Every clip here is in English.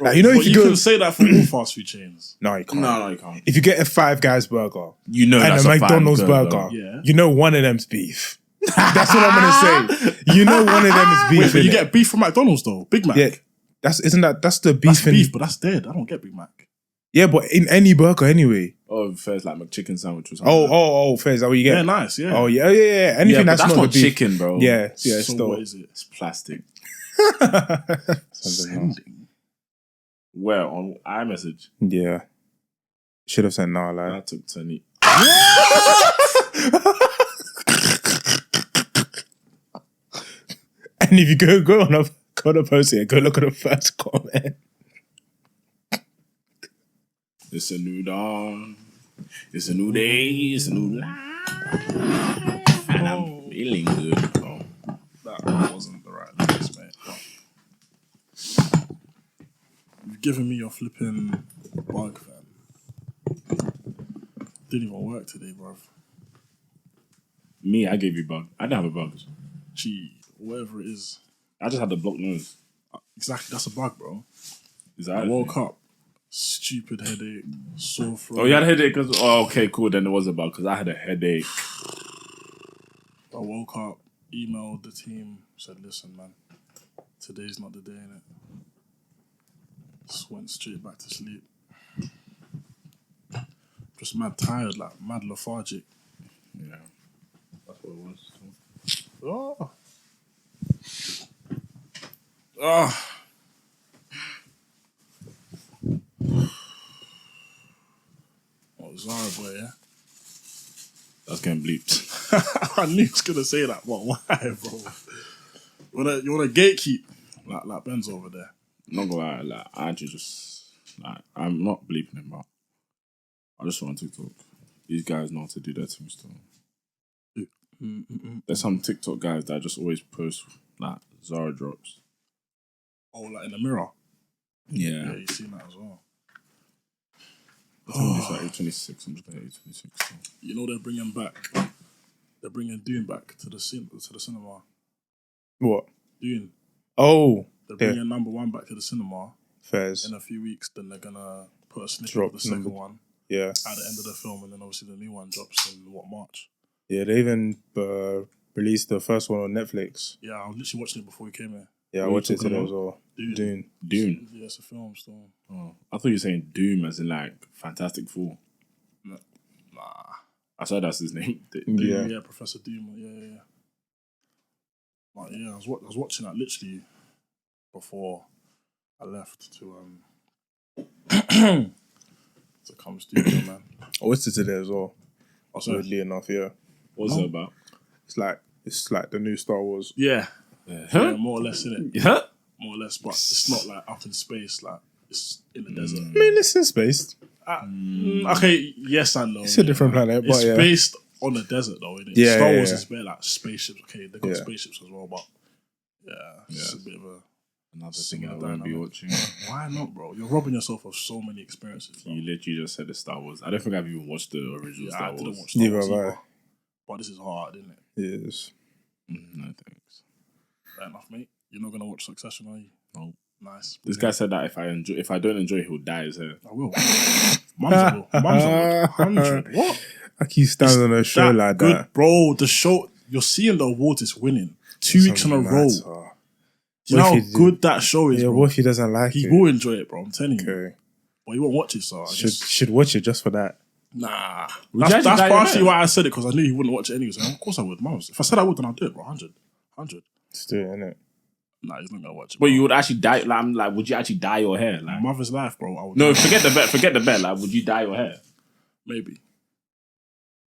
Like, you know, if you go, can say that for all fast food chains. No, you can't. No, you can't. If you get a Five Guys burger, You know, and that's a a McDonald's burger, you know one of them's beef. That's what I'm gonna say. You know one of them is beef. Wait, but you innit? get beef from McDonald's though, Big Mac. Yeah, that's the beef. That's beef, but that's dead. I don't get Big Mac. Yeah, but in any burger anyway. Oh, first like McChicken sandwich or something. Oh, fair. Is that what you get? Yeah, nice. Yeah. Oh yeah. Anything but that's not not the beef. chicken, bro. Yeah. So Still. what is it? It's plastic. Sending. Where on iMessage? Yeah. Should have sent now, like. I took 10. And if you go on a post here, go look at the first comment. It's a new dawn. It's a new day. It's a new life. And I'm feeling good. Oh, That wasn't the right place, mate. You've given me your flipping bug, fam. Didn't even work today, bruv. me, I gave you bug. I didn't have a bug. Gee, whatever it is. I just had the blocked nose. Exactly, that's a bug, bro. Is that I it? woke up, stupid headache, sore throat. Oh, you had a headache? Okay, cool. Then it was a bug because I had a headache. I woke up, emailed the team, said, listen, man, today's not the day, innit? Just went straight back to sleep. Just mad tired, like mad lethargic. Yeah, that's what it was. Oh. Oh. Oh, Zara boy, yeah? That's getting bleeped. I knew he was going to say that, but why, bro? You want to gatekeep, like Benzo over there. Not gonna lie, like, I actually just, like, I'm not bleeping him, but I just want TikTok. These guys know how to do their thing still. There's some TikTok guys that just always post, like, Zara drops. Oh, like in the mirror? Yeah. Yeah, you seen that as well. I think it's like 826. I'm just going to 826. So. You know they're bringing Dune back to the cinema. What? Dune. Oh, They're bringing number one back to the cinema fairs. in a few weeks. Then they're gonna put a snippet Drop of the second number- one Yeah. at the end of the film, and then obviously the new one drops in March. Yeah, they even released the first one on Netflix. Yeah, I was literally watching it before we came here. Yeah, I What are watched you it today talking as well. Dune. Dune. Yeah, it's a film still. Oh, I thought you were saying Doom as in, like, Fantastic Four. Nah. I said that's his name. Yeah. Yeah, Professor Doom. Yeah. Like, yeah, I was watching that literally before I left to to come studio, man. I watched it today as well. Oh, sorry. Weirdly enough, yeah. What's it about? It's like the new Star Wars. Yeah. Huh? Yeah, more or less, innit? Huh? More or less, but it's not like up in space, like it's in the desert. I mean, it's in space. Okay, yes and no. It's a different planet, but It's yeah. based on the desert though, innit? Yeah, Star yeah, Wars yeah. is bare like spaceships. Okay, they got Yeah. spaceships as well, but it's a bit of a Another thing similar I won't be dynamic. watching. Why not, bro? You're robbing yourself of so many experiences. Bro. You literally just said the Star Wars. I don't think I've even watched the original Yeah, Star I didn't Wars. watch Star Neither Wars have I. either. But this is hard, isn't it? Yes. No thanks. Fair enough, mate. You're not gonna watch Succession, are you? No. Nice. This guy said that if I don't enjoy it, he'll dye his hair. I will. Mum's a 100. What? I keep standing on a show like good, that. bro. The show, you're seeing the awards it's winning 2 weeks in a row. Matter. Do you know What how if he- good that show is, Yeah, bro? what if he doesn't like He it? will enjoy it, bro. I'm telling you. Okay. But he won't watch it, so I guess. Should watch it just for that. Nah. you That's actually dye your partially hair? why I said it, because I knew he wouldn't watch it anyway. So of course I would. Mums. If I said I would, then I'd do it, bro. 100. Just do it, innit? Nah, he's not going to watch it. But bro. you would actually dye. Like, I'm like, would you actually dye your hair? My Like, mother's life, bro. I would no, do it. forget the bet. Forget the bet. Like, would you dye your hair? Maybe.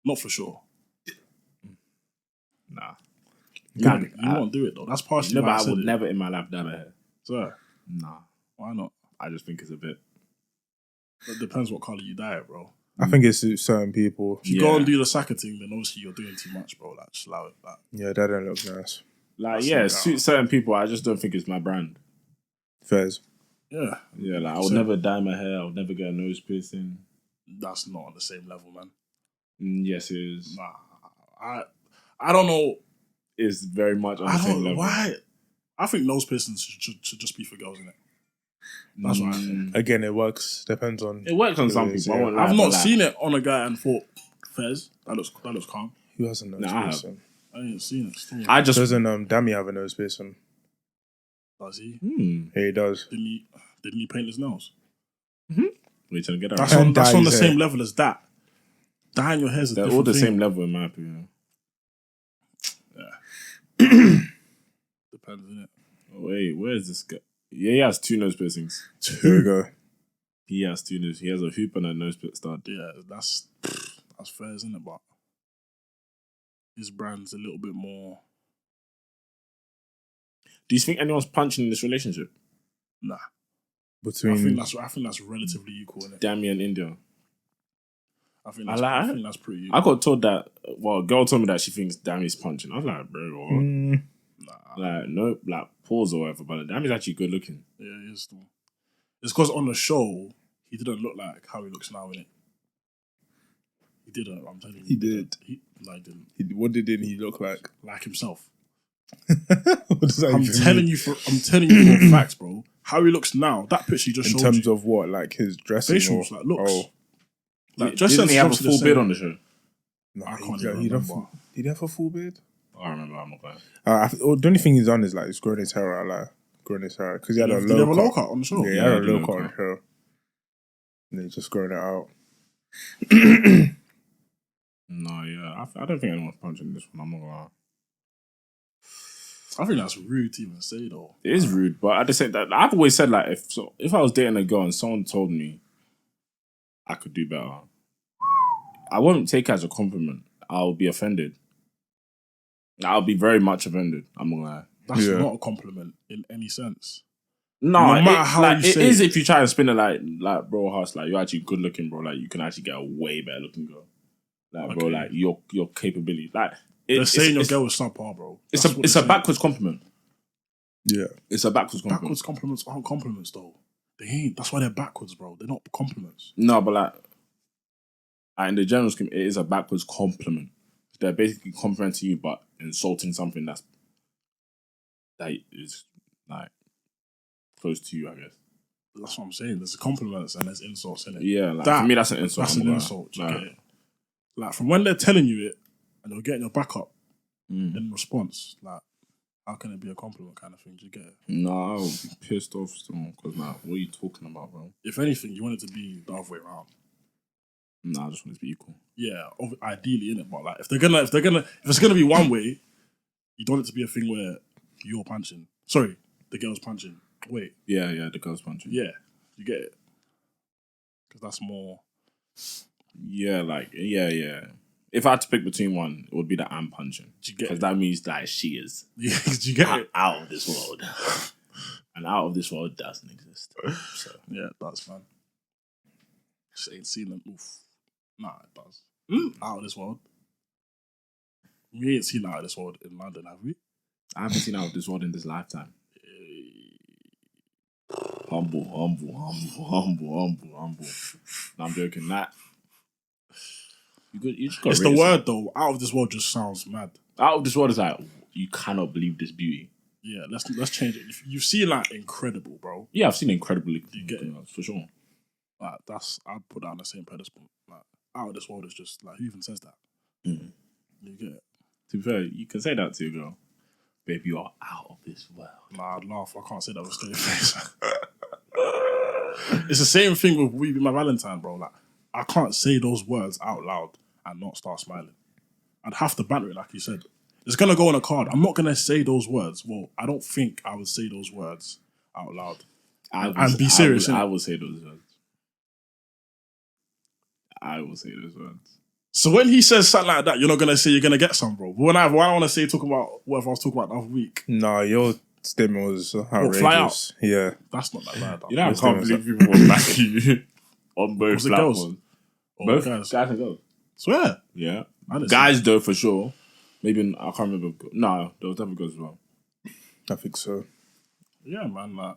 Not for sure. Nah. You won't do it, though. That's partially Never. why I I said would it. never in my life dye my hair. Sir, Nah. why not? I just think it's a bit. It depends what colour you dye it, bro. I think it suits certain people. If you Yeah. go and do the Saka thing, then obviously you're doing too much, bro. Like, just allow it. Like, Yeah, that don't look nice. Like, That's yeah, not it suits certain people. I just don't think it's my brand. Fairs. yeah, Yeah, like I would So- never dye my hair. I would never get a nose piercing. that's not on the same level, man. Yes, it is. Nah, I don't know. It's very much on the I same don't level. why. I think nose piercings should just be for girls, innit? That's what I think. Again, it works. Depends on. It works on some it is, people. I yeah. won't lie, I've not but, like, seen it on a guy and thought, Fez, that looks calm. Who hasn't nose Nah, I piercing? I ain't seen it. Still. I just. Doesn't Dammy have a nose piercing? Does he? Yeah, he does. Didn't he paint his nails? Wait till I get that. That's Right. on, that's on the his same hair. level as that. Dyeing your hair is a They're different all the thing. same level in my opinion. Depends, innit? Wait, where is this guy? Yeah, he has 2 nose piercings. There we go. He has 2 nose. He has a hoop and a nose stud. Yeah, that's fair, isn't it? But his brand's a little bit more. Do you think anyone's punching in this relationship? Nah, Between I think that's relatively equal, innit? Dammy and India. I think I think that's pretty equal. I got told that. Well, a girl told me that she thinks Dammy's punching. I was like, bro, what? Like, no, like pause or whatever. But Dammy's actually good looking. Yeah, he is still. It's because on the show he didn't look like how he looks now, innit? He didn't. I'm telling you, He did. He didn't what did he look like? like himself. What does that I'm even telling mean? you for facts, bro. How he looks now, that picture he just In showed terms you. of what, like his dressing, Facials, like looks. Oh, Like, just Didn't he have a obviously the full same. beard on the show? no, I can't he even don't remember. Did he have a full beard? I remember. I'm not going. The only thing he's done is like he's growing his hair out, like growing his hair because he had a Did he have a low low cut. cut on the show? Yeah, he Yeah, had a the low low cut on cut. his hair, and then just growing it out. No, yeah. I don't think anyone's punching this one. I'm not gonna lie. I think that's rude to even say though. It is rude, but at the same time, I've always said like if I was dating a girl and someone told me I could do better, I won't take it as a compliment. I'll be offended. I'll be very much offended. I'm not gonna lie. That's Yeah. not a compliment in any sense. No, No matter how like, you it say is it. if you try to spin it like bro, Huss, like you're actually good looking, bro. Like you can actually get a way better looking girl. Like bro, Okay. like your capability, like They're saying your it's, girl is subpar, bro. It's That's what it's they're a saying. backwards compliment. Yeah, It's a backwards compliment. Backwards compliments aren't compliments though. They ain't. That's why they're backwards, bro. They're not compliments. No, but like in the general scheme, it is a backwards compliment. They're basically complimenting you, but insulting something that is like close to you, I guess. That's what I'm saying. There's compliments and there's insults in it. Yeah, like, That- for me, that's an insult. That's I'm an not insult. gonna You lie. get it? Like from when they're telling you it and you're getting your back up Mm. in response, like how can it be a compliment kind of thing? Do you get it? No, I would be pissed off still because like, what are you talking about, bro? If anything, you want it to be the other way around. No, I just want it to be equal. Yeah, ideally in it, but like if it's gonna be one way, you don't want it to be a thing where you're punching. Sorry, the girl's punching. Wait, Yeah, the girl's punching. yeah, you get it? Because that's more. Yeah, like yeah. If I had to pick between one, it would be that I'm punching Do you get because it? that means that she is Yeah, do you get it? out of this world, and out of this world doesn't exist. So Yeah, it does, man. Just ain't seen them. Oof. Nah, it does. Out of this world. We ain't seen out of this world in London, have we? I haven't seen out of this world in this lifetime. Humble. No, I'm joking. That you just got It's the word though. Out of this world just sounds mad. Out of this world is like you cannot believe this beauty. Yeah, let's change it. If you've seen like incredible, bro. Yeah, I've seen incredibly You get it? for sure. Like I'd put that on the same pedestal. Like out of this world is just like who even says that? Mhm. You get it? To be fair, you can say that to your girl. Babe, you are out of this world. Nah, I'd laugh. I can't say that with a straight face. It's the same thing with We Be My Valentine, bro. Like I can't say those words out loud and not start smiling. I'd have to banter it, like you said. It's gonna go on a card. I'm not gonna say those words. Well, I don't think I would say those words out loud. And be serious, innit? I will say those words. I will say those words. So when he says something like that, you're not gonna say you're gonna get some, bro. But when I want to say talk about whatever I was talking about the other week, nah, your statement was outrageous. fly out? Yeah, that's not that bad. You know, I Yes, can't there believe people will back you on both Was it girls? platforms. Oh, Both guys. guys and girls. Swear. Yeah. I didn't Guys, though, for sure. Maybe, I can't remember. No, there was definitely girls as well. I think so. Yeah, man. Like,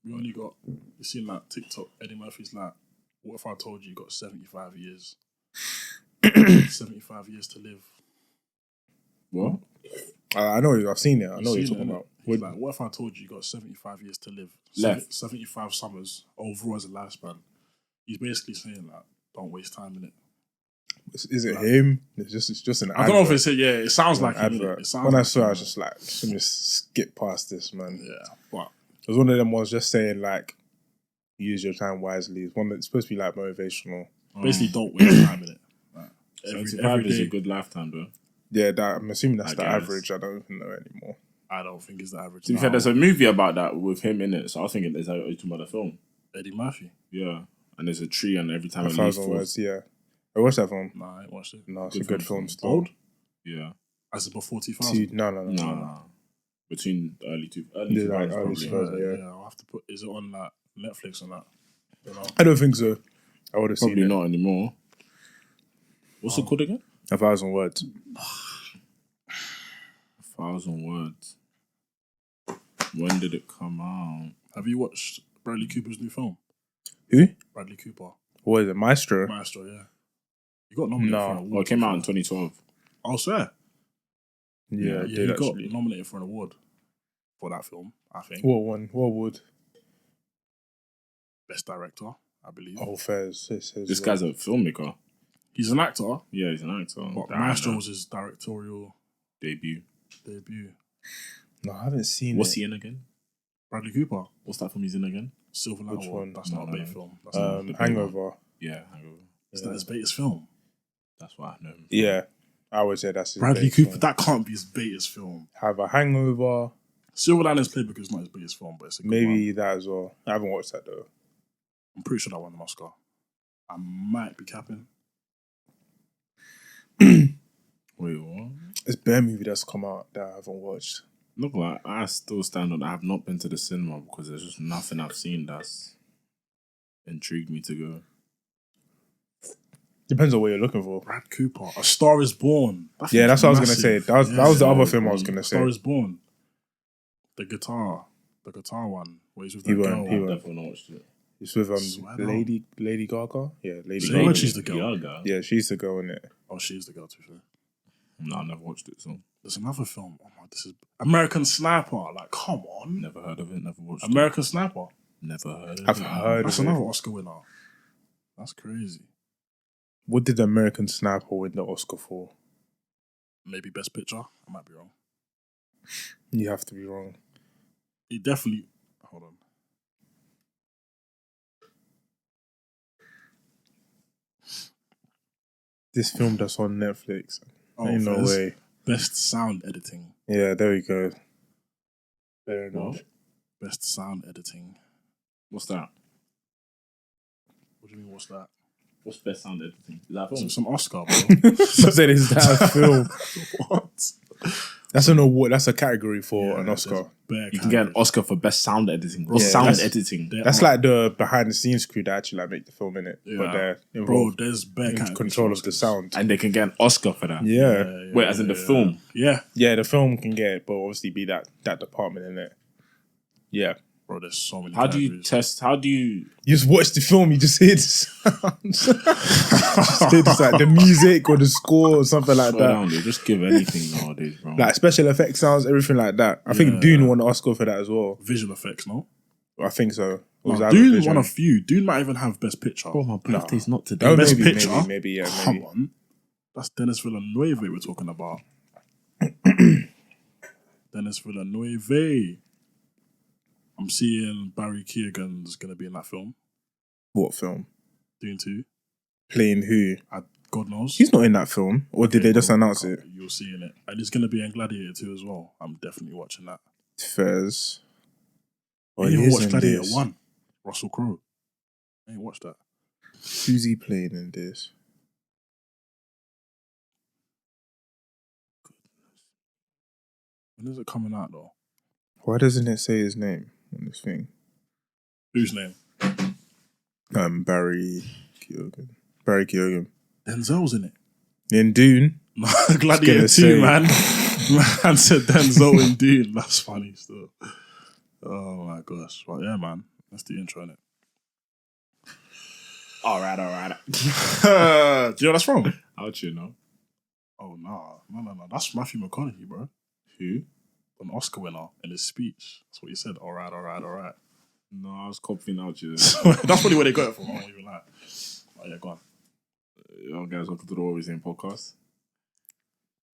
we only got. You seen that TikTok? Eddie Murphy's like, "What if I told you got 75 years? 75 years to live." What? I know. I've seen it. I know what you're seen talking it, about. It's like, what if I told you got 75 years to live? Left. 75 summers overall as a lifespan. He's basically saying like, don't waste time in it. Is it him? It's just an. I don't know if it's it. Yeah, it sounds like an him. advert. It sounds When I like saw, it, I him, was just like, just skip past this, man. yeah, but It was one of them ones just saying like, use your time wisely. It's one that's supposed to be like motivational. basically don't waste time in it. Like, 75 is day, a good lifetime, though. Yeah, I'm assuming that's I the guess. average. I don't even know anymore. I don't think it's the average. To be fair, there's a movie about that with him in it, so I was thinking there's a talking about the film. Eddie Murphy. Yeah, and there's a tree, and every time it leaves 1,000 falls. words. Yeah, I watched that film. Nah, I ain't watched it. No, it's Good a good film. film. Still. Old? Yeah, As it before 2000? No. nah. Between early Yeah, 2000s, like early probably. 2000s. Yeah. I'll have to put. Is it on like Netflix or that? Don't know. I don't think so. I would have seen Probably it. not anymore. What's it called again? 1,000 words. 1,000 words. When did it come out? Have you watched Bradley Cooper's new film? Who? Bradley Cooper, What is it? Maestro. Maestro. Yeah, you got nominated No. for an award. Well, it came out in 2012. Oh, swear. Yeah, Yeah, did he got actually. nominated for an award for that film. I think What one? What would? best director. I believe Oh, Fairs. This guy's a filmmaker. he's an actor, Yeah, he's an actor. but Damn, Maestro man. was his directorial Debut. debut. No, I haven't seen What's it. he in again? Bradley Cooper, What's that film he's in again? Silver Which Lining. one? That's not No, a bait no. film. That's not, the big Hangover. Yeah, Hangover. is that his baitest film? That's what I know him. Yeah, I would say that's his Bradley best Cooper. film. That can't be his baitest film. Have a Hangover. Silver Linings Playbook is not his biggest film, but it's a good one. Maybe that as well. I haven't watched that though. I'm pretty sure that won an Oscar. I might be capping. Wait, what? It's a bare movie that's come out that I haven't watched. Look, like, I still stand on. I have not been to the cinema because there's just nothing I've seen that's intrigued me to go. Depends on what you're looking for. Brad Cooper, A Star Is Born. That Yeah, that's what I was film's gonna say. massive. That was the Yeah. other film I was gonna A Star say. Is Born. The guitar one, where he's with He that won't, girl. he I've won't. definitely not watched it. It's with Swear down. Lady Gaga. Yeah, Lady She Gaga. know she's the girl. Gaga? Yeah, she's the girl in it. Oh, she's the girl, to be fair. No, I never watched it, so There's another film. Oh my, this is American Sniper. Like, come on. never heard of it. Never watched American Sniper. it. Never heard of I've it. heard That's of another it. Oscar winner. That's crazy. What did American Sniper win the Oscar for? Maybe Best Picture. I might be wrong. You have to be wrong. He definitely. Hold on. This film that's on Netflix. Oh, Ain't no Fez. way. Best sound editing. Yeah, there we go. Fair enough. What? Best sound editing. What's that? What do you mean? What's that? What's best sound editing? Is that a film? Some Oscar, bro. So said is that a film? What? That's an award. That's a category for Yeah, an Oscar. there's bare You can get an categories. Oscar for best sound editing. What's Yeah, sound that's- editing? There That's are- like the behind the scenes crew that actually like make the film in it, but Yeah. they're bro. involved There's bare in categories control for of the Oscars. sound. And they can get an Oscar for that. Yeah, Wait, as in the film? Yeah, yeah. The film can get it, but obviously be that department in it. Yeah, bro. There's so many. How do you categories. test? How do you? you just watch the film, you just hear the sounds. Just hear like the music or the score or something like Slow that. down, they just give anything nowadays, bro. Like special effects sounds, everything like that. I think Dune won the Oscar for that as well. visual effects? No, I think so. Or was that Dune Vision? won a few. Dune might even have Best Picture. Bro, my birthday's not today. Oh, Best maybe, Picture. maybe, yeah, Come maybe. on, that's Dennis Villeneuve we're talking about. Dennis Villeneuve. I'm seeing Barry Keoghan's gonna be in that film. What film? Dune 2. Playing who? God knows. He's not in that film, or did they just announce it? You'll see in it. And he's gonna be in Gladiator 2 as well. I'm definitely watching that. Fairs. Oh, I ain't he even is watched in Gladiator this. 1. Russell Crowe. I ain't watched that. Who's he playing in this? When is it coming out though? Why doesn't it say his name on this thing? Whose name? Barry Keoghan. Barry Keoghan. Denzel's in it. In Dune. Gladiator 2, say. man. Man said Denzel in Dune. That's funny still. Oh my gosh. Well, yeah, man. That's the intro, innit? All right. Do you know what that's from? How'd you know? Oh, no. That's Matthew McConaughey, bro. Who? an Oscar winner in his speech. That's what he said. All right. No, I was copying out you. That's probably where they got it from. I won't even lie. Oh yeah, go on. Yo, guys, welcome to the Always In podcast.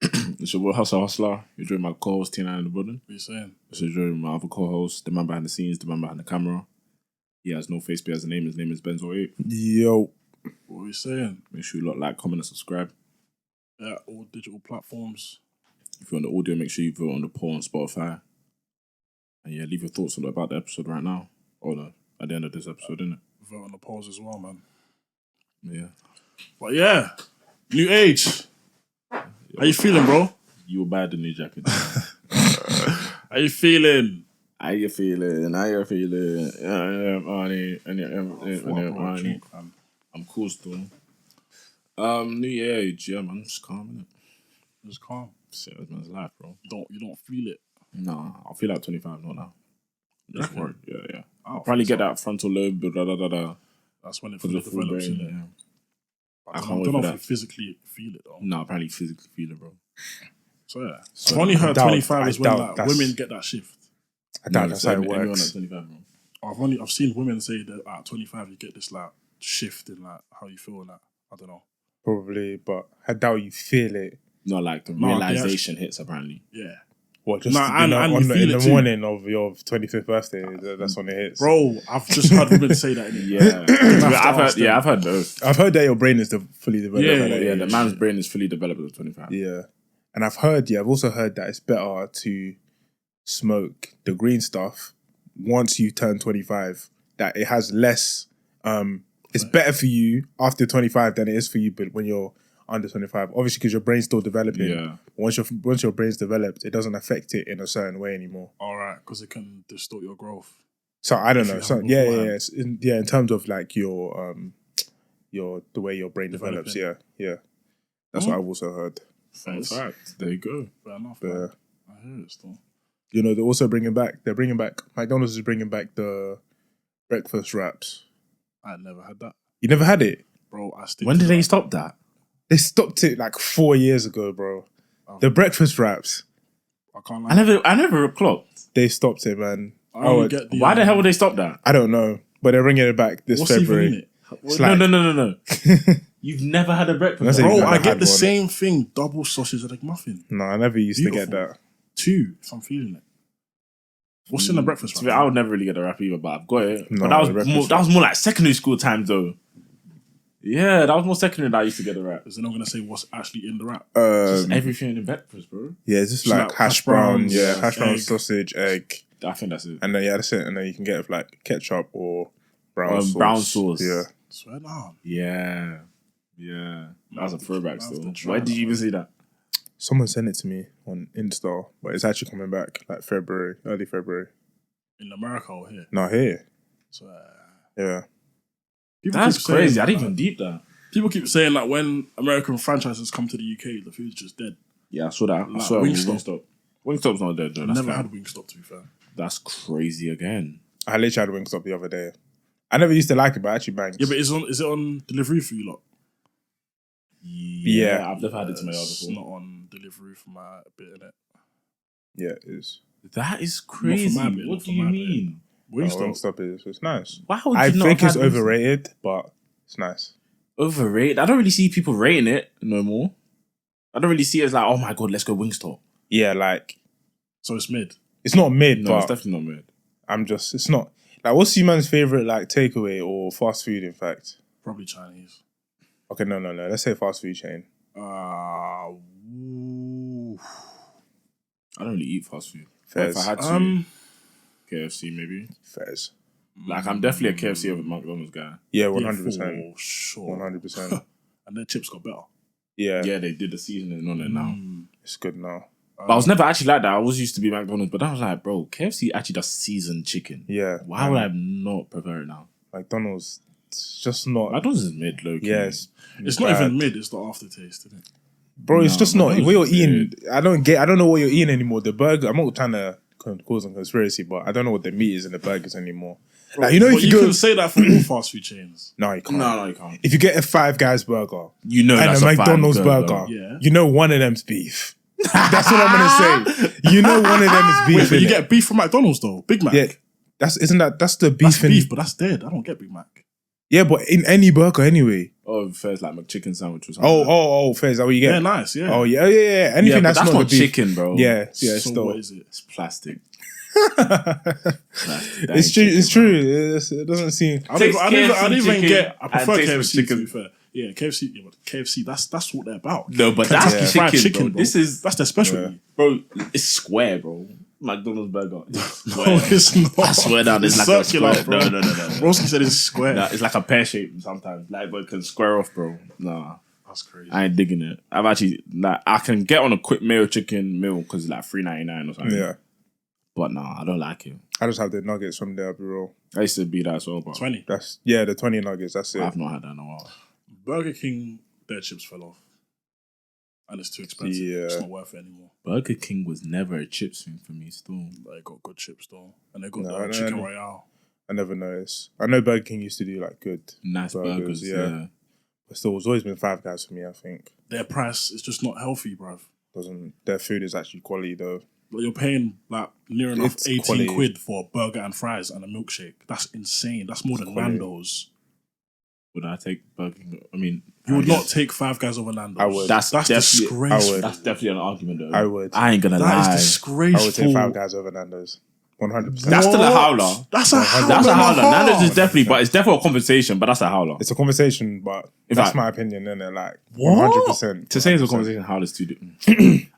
It's your boy Hustlrr. You're joining my co-host T9 in the building. What are you saying? So you're joining my other co-host, the man behind the scenes, the man behind the camera. He has no face, but he has a name. His name is Benzo. Yo. What are you saying? Make sure you like, comment, and subscribe. Yeah, all digital platforms. If you're on the audio, make sure you vote on the poll on Spotify. And yeah, leave your thoughts about the episode right now. Or no, at the end of this episode, innit? Vote on the polls as well, man. Yeah. But yeah, new age. How you feeling, bro? You will buy the new jacket. How you feeling? How you feeling? I'm cool still. New age, yeah, man. Just calm, innit? Just calm. Serious man's life, bro. You don't feel it. Nah, I feel like 25, not now. Just Reckon? work, yeah. I'll Probably get so. that frontal lobe, That's when it for fully the full develops, brain, innit? yeah. I can't don't wait know for if that. you physically feel it though. No, apparently physically feel it, bro. So yeah, So I've only heard doubt- 25 is I when doubt like that's- women get that shift. I doubt No, that's how it anyone works. at 25, bro. I've seen women say that at 25 you get this like shift in like how you feel and that. I don't know. Probably, but I doubt you feel it. No, like the No, realization hits, apparently. Yeah, What, just Nah, and you in feel the it too. morning of your 25th birthday, that's when it hits. bro. I've just heard women say that. Yeah. I've heard those. I've heard that your brain is fully developed. Yeah, at that Yeah, age. the man's brain is fully developed at 25. Yeah. And I've also heard that it's better to smoke the green stuff once you turn 25, that it has less, it's better for you after 25 than it is for you but when you're under 25. Obviously, because your brain's still developing. Yeah. Once your brain's developed, it doesn't affect it in a certain way anymore. All right, because it can distort your growth. So I don't If know. you So have yeah. beforehand. In terms of like your the way your brain develops. Developing. Yeah. That's what I've also heard. Fun fact. There you go. Fair enough. But, Man. I hear it still. you know, they're bringing back McDonald's is bringing back the breakfast wraps. I never had that, You never had it? bro. I stick When to did they that. stop that? They stopped it like 4 years ago, bro. The breakfast wraps, I can't lie. I never clocked. they stopped it, man. I only get the, Why the hell would they stop that? I don't know, but they're bringing it back this What's even February. in it? It's No, like- no. You've never had a breakfast That's wrap? it. Bro, Never I get had the one. same thing: double sausage and egg muffin. No, I never used to get Beautiful. that. 2, if I'm feeling it. What's in the breakfast To be fair, wrap? I would never really get the wrap either, but I've got it. No, but that the breakfast was more like secondary school times though. Yeah, that was more secondary than I used to get the wrap. Is it not going to say what's actually in the wrap? Just everything in the breakfast, bro. Yeah, it's just So like like hash hash brown, browns, hash brown, egg. sausage, egg, I think that's it. and then that's it. And then you can get like ketchup or brown sauce. Brown sauce. Yeah, Swear down. Yeah. That was a throwback I'll have still. to try Where did that you even see that? someone sent it to me on Insta, but it's actually coming back like early February. In America or here? Not here. So, Yeah, people That's keep saying crazy. I that, didn't even deep that. People keep saying that when American franchises come to the UK, the food's just dead. Yeah, I saw that. I Like saw it with Wingstop. Wingstop's not dead though. I've That's never fine. had Wingstop, to be fair. That's crazy again. I literally had Wingstop the other day. I never used to like it, but I actually banged. Yeah, but is it on delivery for you lot? Yeah. I've never had it to my yard It's before. not on delivery for my bit in it. Yeah, it is. That is crazy. my bit, What not do for you my bit. mean? Wingstop. Wingstop is. It's nice. Why would I you not think have it's had Wingstop? overrated, but it's nice. Overrated? I don't really see people rating it no more. I don't really see it as like, oh my god, let's go Wingstop. Yeah, like So it's mid. it's not mid, No, it's but definitely not mid. it's not like what's your man's favorite like takeaway or fast food? In fact, Probably Chinese. okay, no. Let's say fast food chain. Ooh. I don't really eat fast food. Fairs. If I had to, KFC maybe. Fairs. Like I'm definitely a KFC over McDonald's guy. Yeah, Yeah, 100%. for sure. 100%. And their chips got better. Yeah, Yeah, they did the seasoning on it now. it's good now. But I was never actually like that. I always used to be McDonald's, but I was like, bro, KFC actually does seasoned chicken. Yeah. Why would I not prefer it now? McDonald's, it's just not. McDonald's is mid, low key. Yes. It's not even mid, it's the aftertaste, isn't it? Bro, it's No, just not. McDonald's What you're is eating, I don't know what you're eating anymore. The burger, I'm not trying to cause a conspiracy, but I don't know what the meat is in the burgers anymore. Like, you know, But if you you go. can say that for all fast food chains. No, you can't. No, you can't. If you get a Five Guys burger You know and that's a a McDonald's Five burger, Yeah. you know one of them's beef. That's what I'm gonna say. You know, one of them is beef. Wait, but you innit? get beef from McDonald's though. Big Mac. Yeah, that's the beef. That's beef, but that's dead. I don't get Big Mac. Yeah, but in any burger anyway. Oh, first like McChicken sandwich or something. Oh, fair. Is that what you get? Yeah, nice. Yeah. Oh yeah. Anything Yeah, but that's, that's not not the beef. chicken, bro. Yeah, So still. what is it? It's plastic. It's true. It doesn't seem. I don't even get. I prefer and taste KFC. chicken. To be fair, yeah, KFC. Yeah, but KFC. That's what they're about. No, but that's Kentucky chicken, Fried bro. bro. This is, That's their specialty. bro. It's square, bro. McDonald's burger. It's No, square. it's not. I swear down, it's like circular, a square. bro. No. Broski said it's square. Nah, it's like a pear shape sometimes. Like, but it can square off, bro. Nah, That's crazy. I ain't digging it. I've actually like I can get on a quick mayo chicken meal because it's like $3.99 or something. Yeah, But nah, I don't like it. I just have the nuggets from there, bro. I used to be that as well, bro. 20. The 20 nuggets. That's it. I've not had that in a while. Burger King, their chips fell off. And it's too expensive. Yeah. It's not worth it anymore. Burger King was never a chips thing for me. Still, They got good chips though. And they got No, the no, chicken no. royale. I never noticed. I know Burger King used to do like good nice burgers. Yeah. but still, it's always been Five Guys for me. I think Their price is just not healthy, bruv. their food is actually quality though. Like you're paying like near enough It's 18 quality. quid for a burger and fries and a milkshake. That's insane. That's more than quality. Nando's. Would I take Burger King? I mean, You would I not guess take Five Guys over Nando's. I would. That's definitely- disgraceful. I would. That's definitely an argument, though. I would. I ain't gonna That lie. is disgraceful. I would take Five Guys over Nando's. 100%. That's still a howler. That's a howler. That's a and howler. half. Nando's is definitely, but it's definitely a conversation. But that's a howler. It's a conversation, but In that's fact- my opinion, innit? Like What? 100%. To say it's a 100%. conversation, howler's too different.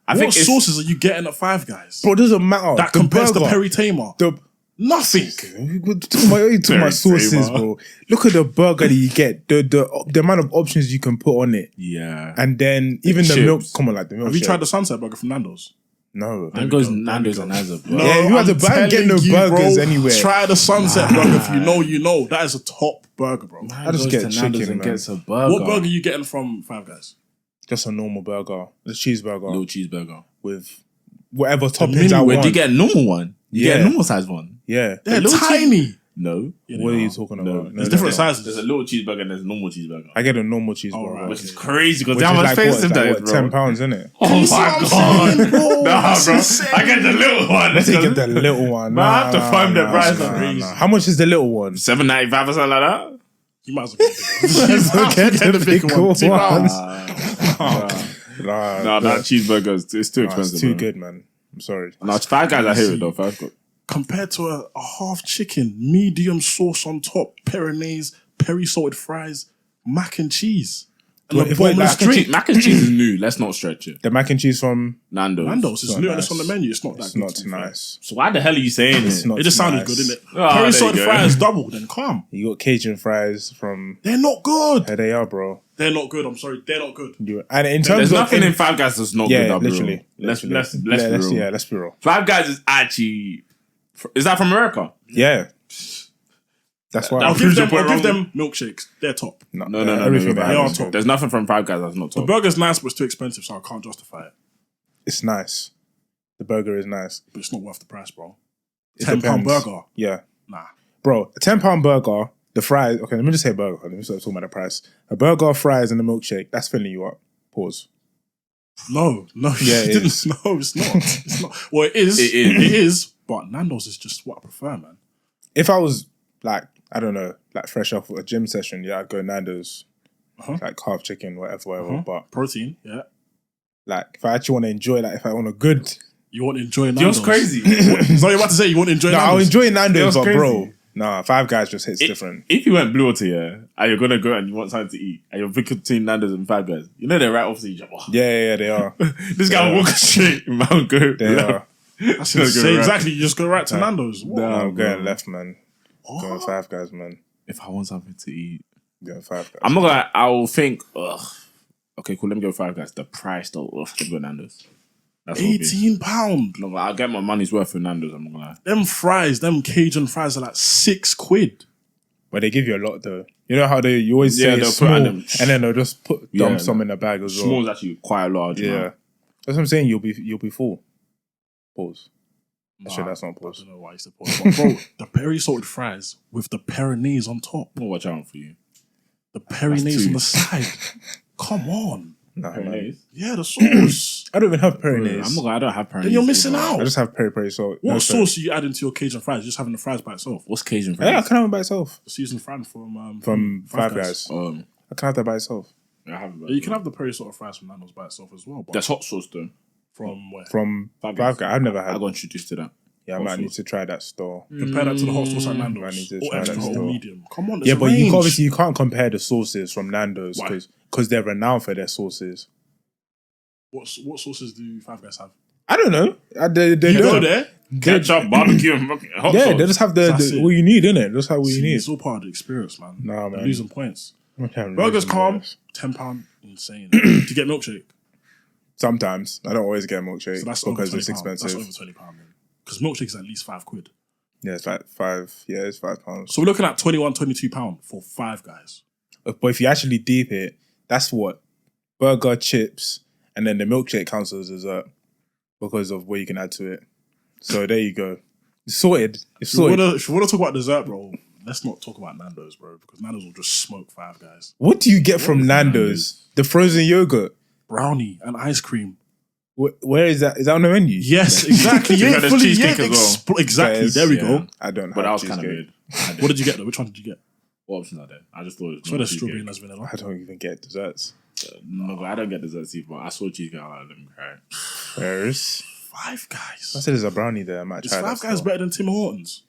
I What think it's sauces are you getting at Five Guys? Bro, it doesn't matter. that The compares to burger, Perry Tamer. What Nothing. you talking about Very sauces, flavor. bro. Look at the burger that you get. The amount of options you can put on it. yeah. And then even the chips. milk. Come on, like the milk. Have you tried the Sunset Burger from Nando's? No. Nando's go. Nando's There we and go. Nazza, bro. Yeah, you have to I'm buy and get no telling you, burgers bro, anywhere. Try the Sunset Burger if you know, you know. That is a top burger, bro. I just get chicken, and man. gets a burger. What burger are you getting from Five Guys? Just a normal burger, a cheeseburger Little cheeseburger. with whatever mini toppings I one. Wait, want. do you get a normal one? You get a Yeah. normal size one? Yeah. They're little tiny. No. Yeah, they What are you are. talking No. about? There's There's different There's sizes. a little cheeseburger and there's a normal cheeseburger. I get a normal cheeseburger, Alright. Which is crazy because which how is much like, what, expensive that is, bro. £10, isn't it? Oh my what I'm god. saying, bro? Nah, That's bro. insane. I get the little one. Let's get the little one. Man, I have to find the price on crazy. How much is the little one? $7.95 or something like that. You might as well get the Get the big one. one. £2. No, that cheeseburger is it's too expensive. It's too bro. good, man. I'm sorry. No, Five Guys, I hear it though. Five Guys. Compared to a half chicken, medium sauce on top, Peronaise, peri salted fries, mac and cheese, and Wait, a if bottomless drink. Mac and cheese is new. Let's not stretch it. The mac and cheese from Nando's. Nando's is not new nice. and it's on the menu. It's not that it's good. not to be fair. nice. So why the hell are you saying It's it? not It just sounded nice. good, didn't it? Oh, Peri there salted you go. fries double, then calm. You got Cajun fries from They're not good. here they are, bro. They're not good. I'm sorry. They're not good. And in terms There's of nothing in Five Guys that's not good. yeah, I'll be literally. real. Let's be let's real. yeah, let's be real. Five Guys is actually. Is that from America? Yeah, that's why. I'll proves give your point them milkshakes. They're top. No. Everything They they are have is top. good. There's nothing from Five Guys that's not The top. burger's nice, but it's too expensive, so I can't justify it. It's nice. The burger is nice. But it's not worth the price, bro. It £10 depends. burger. Yeah, Nah. bro. A £10 burger. The fries. Okay, let me just say burger. Let me start talking about the price. A burger, fries, and a milkshake. That's filling you up. Pause. No. Yeah, it you didn't. is. No, it's not. It's not. Well, it is. It is. It is. But Nando's is just what I prefer, man. If I was like, I don't know, like fresh off a gym session, yeah, I'd go Nando's, like half chicken, whatever. But Protein, yeah. like, if I actually want to enjoy, like, if I want a good, You want to enjoy You know Nando's. what's crazy? So you're about to say you want to enjoy no, Nando's? I'll enjoy Nando's, was but crazy. bro, nah, Five Guys just hits different. If you went blue water, yeah, and you're gonna go and you want something to eat, and you're picking between Nando's and Five Guys, you know they're right opposite each other. Yeah, they are. This guy walking straight, man, go. They left. are. That's Gonna go insane. right. Exactly. You just go right to Nando's. What? Nah, I'm bro. going left, man. Going Five Guys, man. If I want something to eat, Going Five Guys. I'm not gonna. I'll think. Ugh. Okay, cool. Let me go Five Guys. The price though. Ugh, let me go Nando's. That's what it'll be. £18. No, I'll get my money's worth for Nando's. I'm not gonna lie. Them fries, them Cajun fries are like £6. But they give you a lot, though. You know how you always Yeah, say they'll it's put small, on and them. then they'll just dump Yeah, some in the bag as well. Small's actually quite large. Yeah, man. that's what I'm saying. You'll be full. Pause. Actually, Nah, that's not I pause. don't know why I used to pause. But bro, the peri salted fries with the Peronaise on top. I'll watch out for you. The Peronaise two. on the side. Come on. Nah, man. Mayonnaise? Yeah, the sauce. I don't even have Bro, mayonnaise. I'm not gonna. I don't have mayonnaise. Then you're missing either. out. I just have peri salt. What No, sauce are you adding to your Cajun fries? Just having the fries by itself. What's Cajun Yeah, I fries? can have it by itself. The seasoned fries from From Five Guys. I can have that by itself. I have it. Yeah, you can have the peri sort of fries from Nandos by itself as well. But That's hot sauce though. from where? From Five Guys. I've never had. I got introduced to that. Yeah, I hot might need sauce. to try that store. Compare that to the hot sauce at I Nandos. need to Or try extra that hot or still. medium. Come on, Yeah, there's but a range. obviously you can't compare the sauces from Nando's Why? because they're renowned for their sauces. What sauces do Five Guys have? I don't know. They You don't. go there. Ketchup, barbecue, and fucking hot Yeah, sauce. they just have That's it. what you need, innit? Just have what you See, need. it's all part of the experience, man. Nah, They're man. losing points. Okay, Burgers losing calm, points. £10, insane. Do you get milkshake? Sometimes I don't always get a milkshake So that's over because £20. it's expensive. That's over £20 then. Because milkshake is at least £5. Yeah, it's like £5. Yeah, it's £5. So we're looking at £21, £22 for Five Guys. But if you actually deep it, that's what burger, chips, and then the milkshake counts as dessert because of what you can add to it. So there you go. It's sorted. It's If you sorted. want to talk about dessert, bro, let's not talk about Nando's, bro, because Nando's will just smoke Five Guys. What do you get from is Nando's? The frozen yogurt. Brownie and ice cream. Where is that? Is that on the menu? Yes, exactly. You Yeah, got the fully. cheesecake Yeah, as well. exactly. Yes, There we yeah. go. I don't But that have was kind of cheesecake. weird. What did you get though? Which one did you get? What options are there? I just thought it was So there's cheesecake. strawberry and there's vanilla. I don't even get desserts. No, but I don't get desserts either. But I saw cheesecake. I like them. Right. Where's Five Guys. I said there's a brownie there. I might Is try that. Five Guys store. better than Tim Hortons?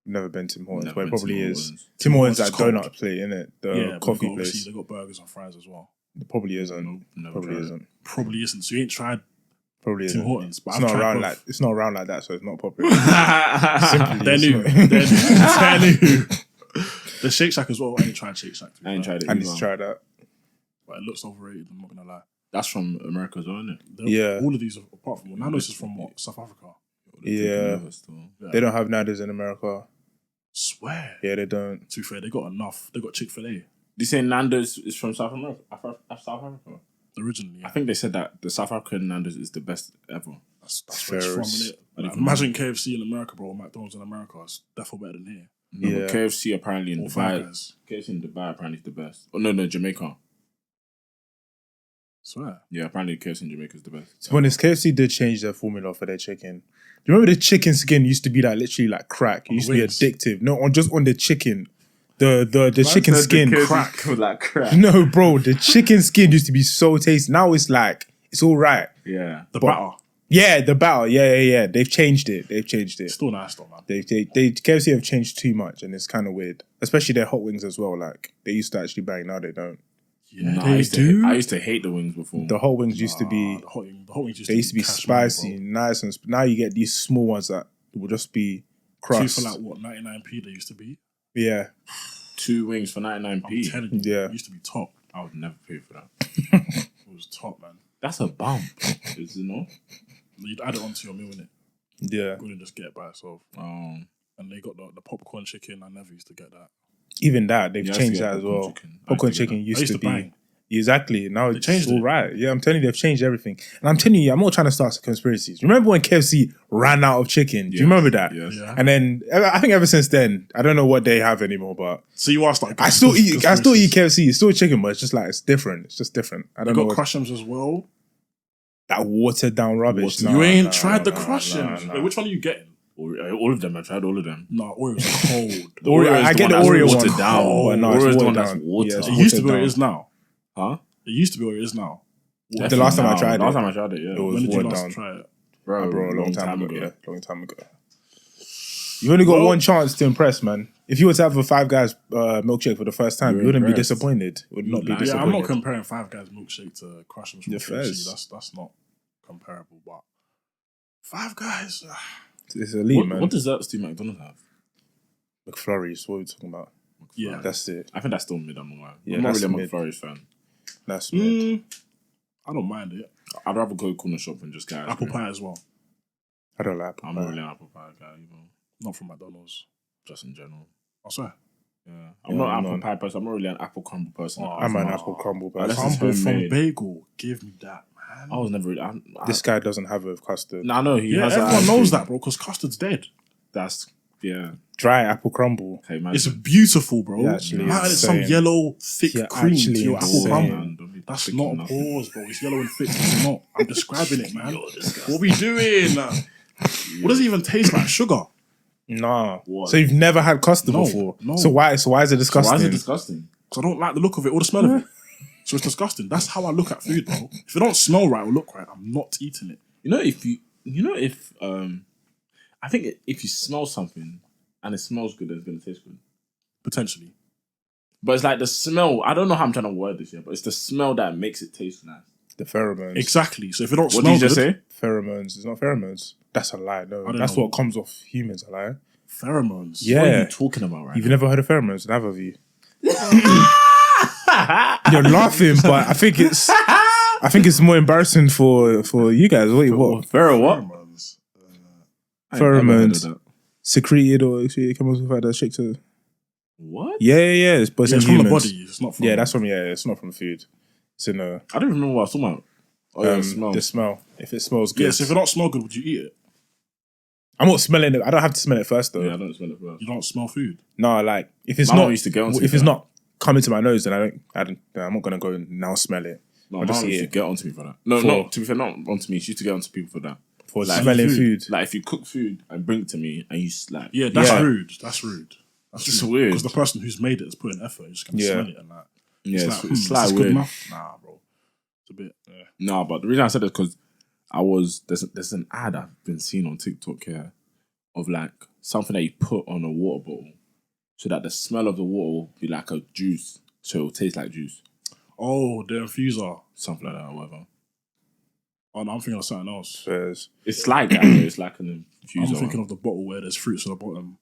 Never been to Tim Hortons, Never but it been to probably Tim is. Hortons. Tim Hortons Hortons that is cold. donut plate, innit? The Yeah, but coffee obviously place. they got burgers and fries as well. It probably isn't. Never Probably tried it. isn't. Probably isn't. So you ain't tried Probably Tim isn't. Hortons, but It's I've not tried around both. like it's not around like that, so it's not popular. They're it's new. not. They're new. The Shake Shack as well. I ain't tried Shake Shack. I ain't tried it. I need either. to try that. But it looks overrated. I'm not gonna lie. That's from America as well, isn't it? Yeah. All of these, apart from Nando's, is from what? South Africa. Yeah. Yeah. They don't have Nando's in America. Swear. Yeah, they don't. To be fair, they got enough. They got Chick-fil-A You say Nando's is from South America? South Africa? originally. I Yeah. think they said that the South African Nando's is the best ever. That's where it's from, Ferris. innit? Like, imagine KFC in America, bro. McDonald's in America. It's definitely better than here. No, Yeah. but KFC apparently in Or Five Dubai. Guys. KFC in Dubai apparently is the best. Oh no, Jamaica. Swear. Yeah, apparently KFC in Jamaica is the best. To be honest, KFC did change their formula for their chicken. Do you remember the chicken skin used to be like literally like crack? It On used the to be wings. addictive. No, on the chicken. The chicken skin. crack like crack. No, bro, the chicken skin used to be so tasty. Now it's like it's all right. Yeah. The But- batter. Yeah, the batter. Yeah. They've changed it. It's still nice though, man. They KFC have changed too much, and it's kind of weird. Especially their hot wings as well. Like they used to actually bang, now they don't. Yeah, Nah, they do. I used to hate the wings before. The hot wings used to be The hot wings they used to be cash money, spicy, nice, and now you get these small ones that will just be bro. Two crust. for like what 99p they used to be. Yeah, 2 wings for 99p. I'm telling you, Yeah. it used to be top. I would never pay for that. It was top, man. That's a bump. Is it not? You'd add it onto your meal, innit? yeah. You wouldn't just get it by itself. And they got the popcorn chicken. I never used to get that. Even that they've You have to changed get that as popcorn well. chicken. I Popcorn used to get chicken I used used to to be bang. exactly now They it's changed all it. right. Yeah, I'm telling you, they've changed everything. And I'm telling you, I'm not trying to start some conspiracies. Remember when KFC ran out of chicken? Do you remember that? Yes. Yeah. And then I think ever since then, I don't know what they have anymore, but So you asked like I still eat KFC. It's still chicken, but it's just like it's different. It's just different. I You don't know got what, Crush'ems as well. that watered down rubbish. Watered- You Nah, ain't nah, tried the nah, Crush'ems. nah, Wait, which one are you getting? All of them. I tried all of them. No, Oreos are cold. The Oreo, Oreo is I the get one the that's Oreo watered one. down. Oh, no, Oreo it's is the watered one that's down. watered. Yeah, it's It used to be watered what it down. is now. Huh? It used to be what it is now. The last time I tried it, Last time I tried it, yeah. it was When did you watered last down. try it? Bro, a long time ago. Yeah, long time ago. You only got Well- one chance to impress, man. If you were to have a Five Guys milkshake for the first time, You're you wouldn't be impressed. disappointed. Would not be Yeah, disappointed. Yeah, I'm not comparing Five Guys milkshake to Crush'ems from Yeah, KFC. fairs. That's not comparable. But Five Guys, It's elite, man. What desserts do McDonald's have? McFlurries, what are we talking about? yeah. That's it. I think that's still mid. I'm not lying. Yeah, I'm not that's really a mid. McFlurry's fan. That's mid. I don't mind it. I'd rather go corner shop and just get ice Apple cream. pie as well. I don't like apple I'm pie. not really an apple pie guy, you know, Not from McDonald's. just in general. I swear. Yeah, Yeah, I'm not an I'm apple not. pie person. I'm not really an apple crumble person. Oh, I'm an Nah. apple crumble Unless person. it's Crumble from homemade. bagel. Give me that, man. I was never really. This guy doesn't have it with custard. Nah, no, he yeah, has. everyone ice knows cream. that, bro, because custard's dead. That's yeah. Dry apple crumble. Okay, man. It's beautiful, bro. Yeah, actually, Man, it's some insane. yellow, thick Yeah, cream to actually your apple insane. crumble. Man, don't be That's not a pause, bro. It's yellow and thick. It's not. I'm describing it, man. What we doing? What does it even taste like? Sugar? Nah. What? So you've never had custard before? No. So why is it disgusting? Why is it disgusting? Because I don't like the look of it or the smell of it. So it's disgusting. That's how I look at food, bro. If it don't smell right or look right, I'm not eating it. I think if you smell something and it smells good, then it's going to taste good. Potentially. But it's like the smell. I don't know how I'm trying to word this here, but it's the smell that makes it taste nice. The pheromones. Exactly. So if it don't What smell did you just good, say? Pheromones. It's not pheromones. That's a lie. No, don't that's know. what comes off humans. A lie. pheromones. Yeah. What are you talking about right You've now? never heard of pheromones, neither of you. You're laughing, but I think it's more embarrassing for you guys. Wait, what? Pharaoh, what? Pheromones. I ain't never heard of Pheromones that. secreted or it comes with that shake to. What? Yeah. But Yeah, it's from the body. It's not from. Yeah, that's from it's not from food. It's in a I don't remember what I was talking about. Oh, yeah, smell. the smell. If it smells good. Yeah, so if it don't smell good, would you eat it? I'm not smelling it. I don't have to smell it first though. Yeah, I don't smell it first. You don't smell food. No, like if it's My mum not used to get onto if me it's for not coming to my nose, then I'm not gonna go and now smell it. No, I'll just mum eat used to it get onto me for that. No, For- to be fair, not onto me. She used to get onto people for that. for Like smelling food. food. Like if you cook food and bring it to me and you like, Yeah, that's Yeah. rude. That's rude. That's It's weird. Because the person who's made it has put in effort. You're just gonna Yeah. smell it and that. yeah, It's like, it's is like this good weird. enough? Nah, bro. It's a bit. Yeah. No, but the reason I said it is because there's an ad I've been seeing on TikTok here of like something that you put on a water bottle so that the smell of the water will be like a juice, so it will taste like juice, Oh, the infuser. something like that, or whatever. Oh, no, I'm thinking of something else. There's- It's like that. Though. It's like an I'm infuser. thinking of the bottle where there's fruits at the bottom.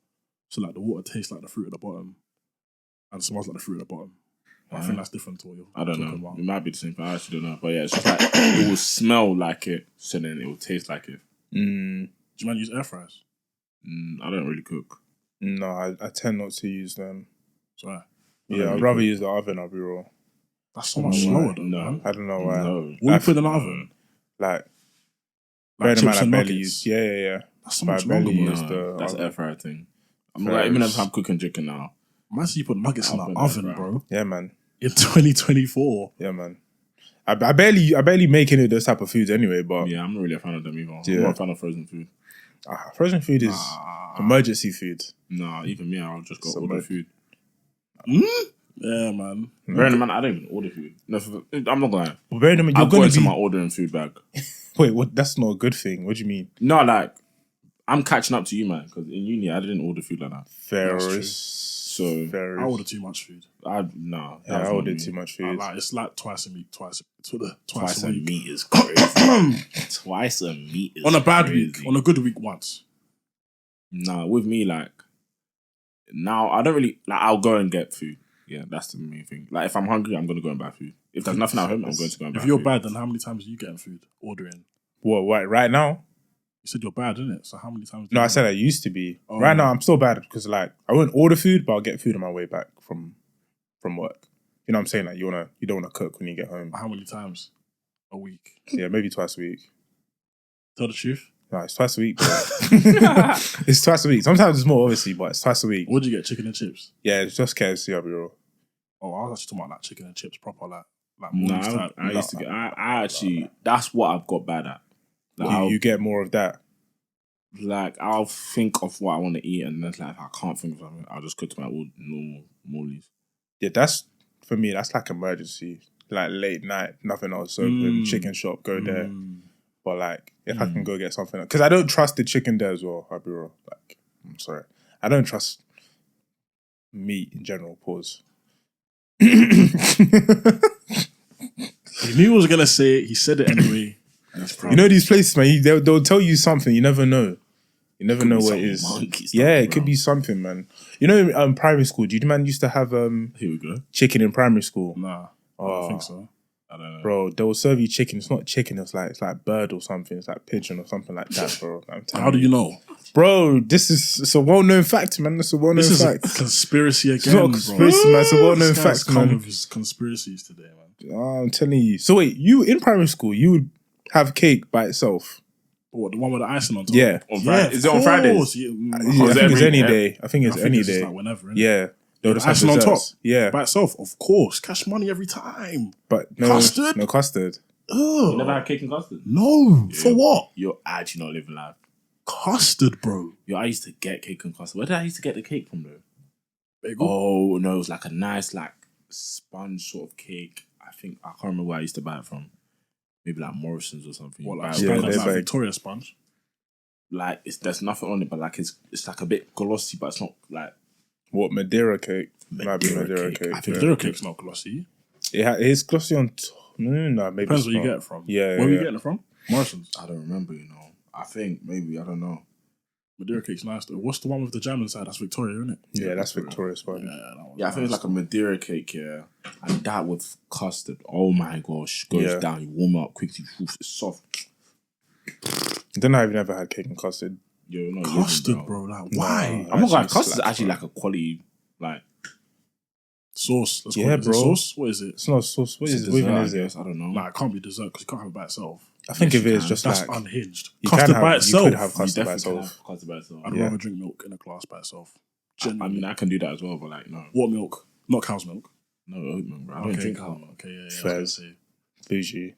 So like the water tastes like the fruit at the bottom and smells like the fruit at the bottom. I think that's different to what you're I don't talking know. about. It might be the same thing. I actually don't know. But yeah, it's just like it will smell like it, so then it will taste like it. Do you mind use air fryers? I don't really cook. no, I tend not to use them. Sorry. Yeah, I'd rather use the oven, I'll be real. That's so much slower though, No. man. I don't know why. No. What you put in the oven? Like Like bear in chips mind I and barely nuggets? use yeah. That's so But I much longer, barely bro. use No, that's the air fryer thing. I'm like, even if I'm cooking chicken now. Man, so you put nuggets in the Oven, oven, bro. bro. Yeah, man. In 2024. Yeah, man. I barely make any of those type of foods anyway, but Yeah, I'm not really a fan of them either. Yeah. I'm not a fan of frozen food. frozen food is emergency food. Nah, even me, I'll just go So order bad. food. Yeah, man. Bearing in mind, I don't even order food. No, I'm not gonna lie. But bear in mind, I'll you're go going into to my be... ordering food bag. Wait, what? That's not a good thing. What do you mean? No, like, I'm catching up to you, man, because in uni, I didn't order food like that. So, Fair. I order too much food. No. Yeah, I ordered too much food. It's like twice a week, twice Twice a a week. meat is crazy. Twice a meat is On a bad crazy. week, on a good week, once. Nah, with me, like, now I don't really, like, I'll go and get food. Yeah, that's the main thing. Like, if I'm hungry, I'm going to go and buy food. If there's nothing at home, I'm going to go and buy If you're food. bad, then how many times are you getting food ordering? What? Right now? You said you're bad, didn't it? So how many times? No, I said I used to be. Oh. Right now, I'm still bad because like I won't order food, but I'll get food on my way back from work. You know what I'm saying? Like you don't wanna cook when you get home. How many times a week? Yeah, maybe twice a week. Tell the truth. No, it's twice a week, bro. It's twice a week. Sometimes it's more, obviously, but it's twice a week. What do you get? Chicken and chips. Yeah, it's just KFC. I'll be real. Oh, I was actually talking about like chicken and chips, proper like No, Morley's type. I used to get, I actually, that's what I've got bad at. Like, You get more of that. like, I'll think of what I want to eat, and then like, if I can't think of something, I'll just go to my normal Morley's. Yeah, that's for me. That's like emergency. Like late night, nothing else open. Chicken shop, go there. But like, if I can go get something, because I don't trust the chicken there as well. I'll be real. Like, I'm sorry, I don't trust meat in general. Pause. He knew he was gonna say it. He said it anyway. And it's You know these places, man. They'll tell you something. You never know. You never know be what some it is. monkey stuff, Yeah, it bro. could be something, man. You know, primary school. Do you man used to have Here we go. chicken in primary school? Nah, I Oh. don't think so. I don't know. Bro, they will serve you chicken. It's not chicken. It's like bird or something. It's like pigeon or something like that, bro. I'm telling How do you know? Bro, it's a well-known fact, man. It's a well-known This is fact. a conspiracy again. It's not a conspiracy, man. It's a well-known This guy's fact, come man. with his conspiracies today, man. I'm telling you. So wait, you in primary school, you would have cake by itself? What, the one with the icing on top? Yeah. On Friday. Is it on Fridays? Yeah, Yeah, I is think it it's every- any day. I think it's I think any it's just day. like whenever, innit? Yeah. They'll just have icing on top. desserts. Yeah, By itself, of course. Cash money every time. but no Custard? No custard. You never Ugh. had cake and custard? No. For what? You're actually not living life. Custard, bro. Yo, I used to get cake and custard. Where did I used to get the cake from though? Bagel. Oh no, it was like a nice like sponge sort of cake. I can't remember where I used to buy it from. Maybe like Morrison's or something. What, like, Buy it sponge, from, they're like like- Victoria sponge? like there's nothing on it, but like it's like a bit glossy, but it's not like What, Madeira cake? Might be Madeira cake. I think yeah. Victoria cake's not glossy. It's glossy on no, maybe Depends it's where you not. get it from. Yeah, Where are you yeah. getting it from? Morrison's. I don't remember. I think maybe I don't know. Madeira cake's nice though. What's the one with the jam inside? That's Victoria, isn't it? Yeah, that's Victoria's Yeah, one. that one's Yeah, I think it's nice. like a Madeira cake, yeah. And that with custard. Oh my gosh. Goes Yeah. down. You warm it up quickly. Oof, it's soft. I don't know if you've never had cake and custard. Yo, no, Custard, bro. Like, why? No. I'm not gonna lie, Actually custard's slaps, actually bro. like a quality, like, Sauce. Let's Yeah, call it. Is it bro. sauce? What is it? It's not sauce. What it's is a it? What dessert, even I is it? guess. I don't know. Nah, it can't be dessert because you can't have it by itself. I think Yes, if it you is can. just That's like unhinged. you Custard can by have, itself. you could have You custard by definitely can itself. have custard by itself. I'd Yeah. rather drink milk in a glass by itself. I Genuinely. mean, I can do that as well, but like, no. What milk? Not cow's milk. No oat milk, bro. I don't drink almond. Okay, yeah, yeah. I was Fairs. gonna say. Bougie.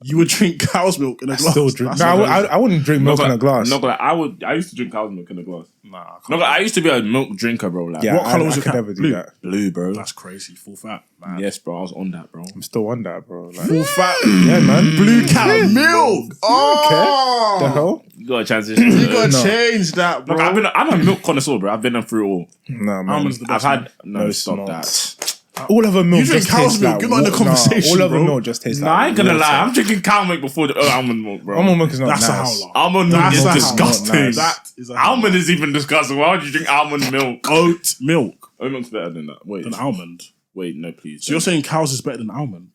You would drink cow's milk in a I glass. still drink. That's No, amazing. I wouldn't drink milk in a glass. No, but I used to drink cow's milk in a glass. Nah, I can't. No, but I used to be a milk drinker, bro. Like, Yeah, What colour was I your could cap? never do Blue? that. blue, bro. That's crazy. Full fat. Man. Yes, bro. I was on that, bro. I'm still on that, bro. Like, Full fat. yeah, man. Blue cow milk. Oh, The hell? You gotta transition. you gotta No. change that, bro. Look, I'm a milk connoisseur, bro. I've been through it all. No, man. Almonds the I've best. had man. No, stop it's that. All of her milk You drink just cow's tastes milk, like you're not in the water. conversation, all of her bro. milk just tastes Nah, like I ain't gonna water. lie. I'm drinking cow milk before the almond milk, bro. Almond milk is not That's a nice. howler. Almond milk That's is a howler. disgusting. Nice. That is a Almond is even disgusting. Why would you drink almond milk? oat milk Oat milk's better than that. Wait, than almond. wait, no, please. So you're saying cows is better than almond?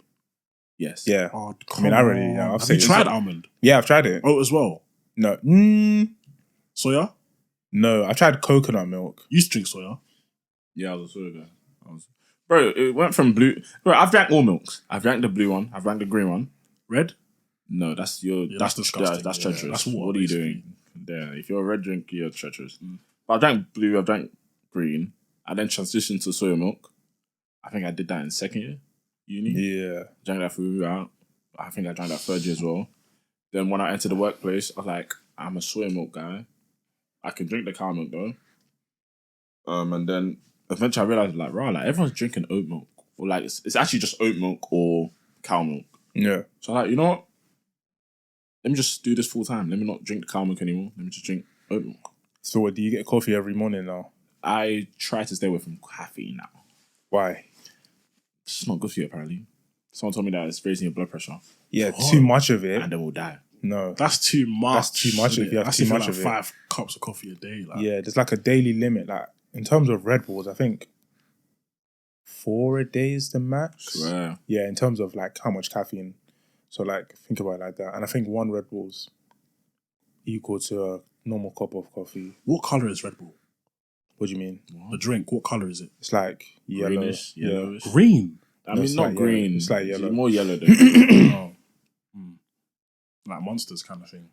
yes? Yeah. Oh, I mean, I already, yeah, I've Have said you it's tried like- almond? Yeah, I've tried it. Oat as well. No. Soya? No, I tried coconut milk. You used to drink soya. Yeah, I was a soy guy. Bro, it went from blue. Bro, I've drank all milks. I've drank the blue one. I've drank the green one. Red? No, that's your. Yeah, that's that's disgusting. That's Yeah, treacherous. that's water, What are you basically. doing? There, if you're a red drink, you're treacherous. But I drank blue. I drank green. I then transitioned to soya milk. I think I did that in second year uni. Yeah. Drank that throughout. I think I drank that third year as well. Then when I entered the workplace, I was like, I'm a soya milk guy. I can drink the cow milk though. And then eventually I realized, like, right, like everyone's drinking oat milk, or like it's actually just oat milk or cow milk. Yeah. So I'm like, you know what? Let me just do this full time. Let me not drink the cow milk anymore. Let me just drink oat milk. So what, do you get coffee every morning now? I try to stay away from caffeine now. Why? It's just not good for you, apparently. Someone told me that it's raising your blood pressure, Yeah, too much of it. and then we'll die. No. That's too much. That's too much isn't if you have That's too if you much like of it. 5 cups of coffee a day. Like. Yeah, there's like a daily limit. Like in terms of Red Bulls, I think 4 a day is the max. Swear. Yeah, in terms of like how much caffeine. So like think about it like that. And I think 1 Red Bull's equal to a normal cup of coffee. What color is Red Bull? What do you mean? The drink. What color is it? It's like yellow. Greenish, Yeah. yellowish. Green. I No, mean, it's not like yellow. green. It's like yellow. more yellow than. Oh. Like Monsters kind of thing.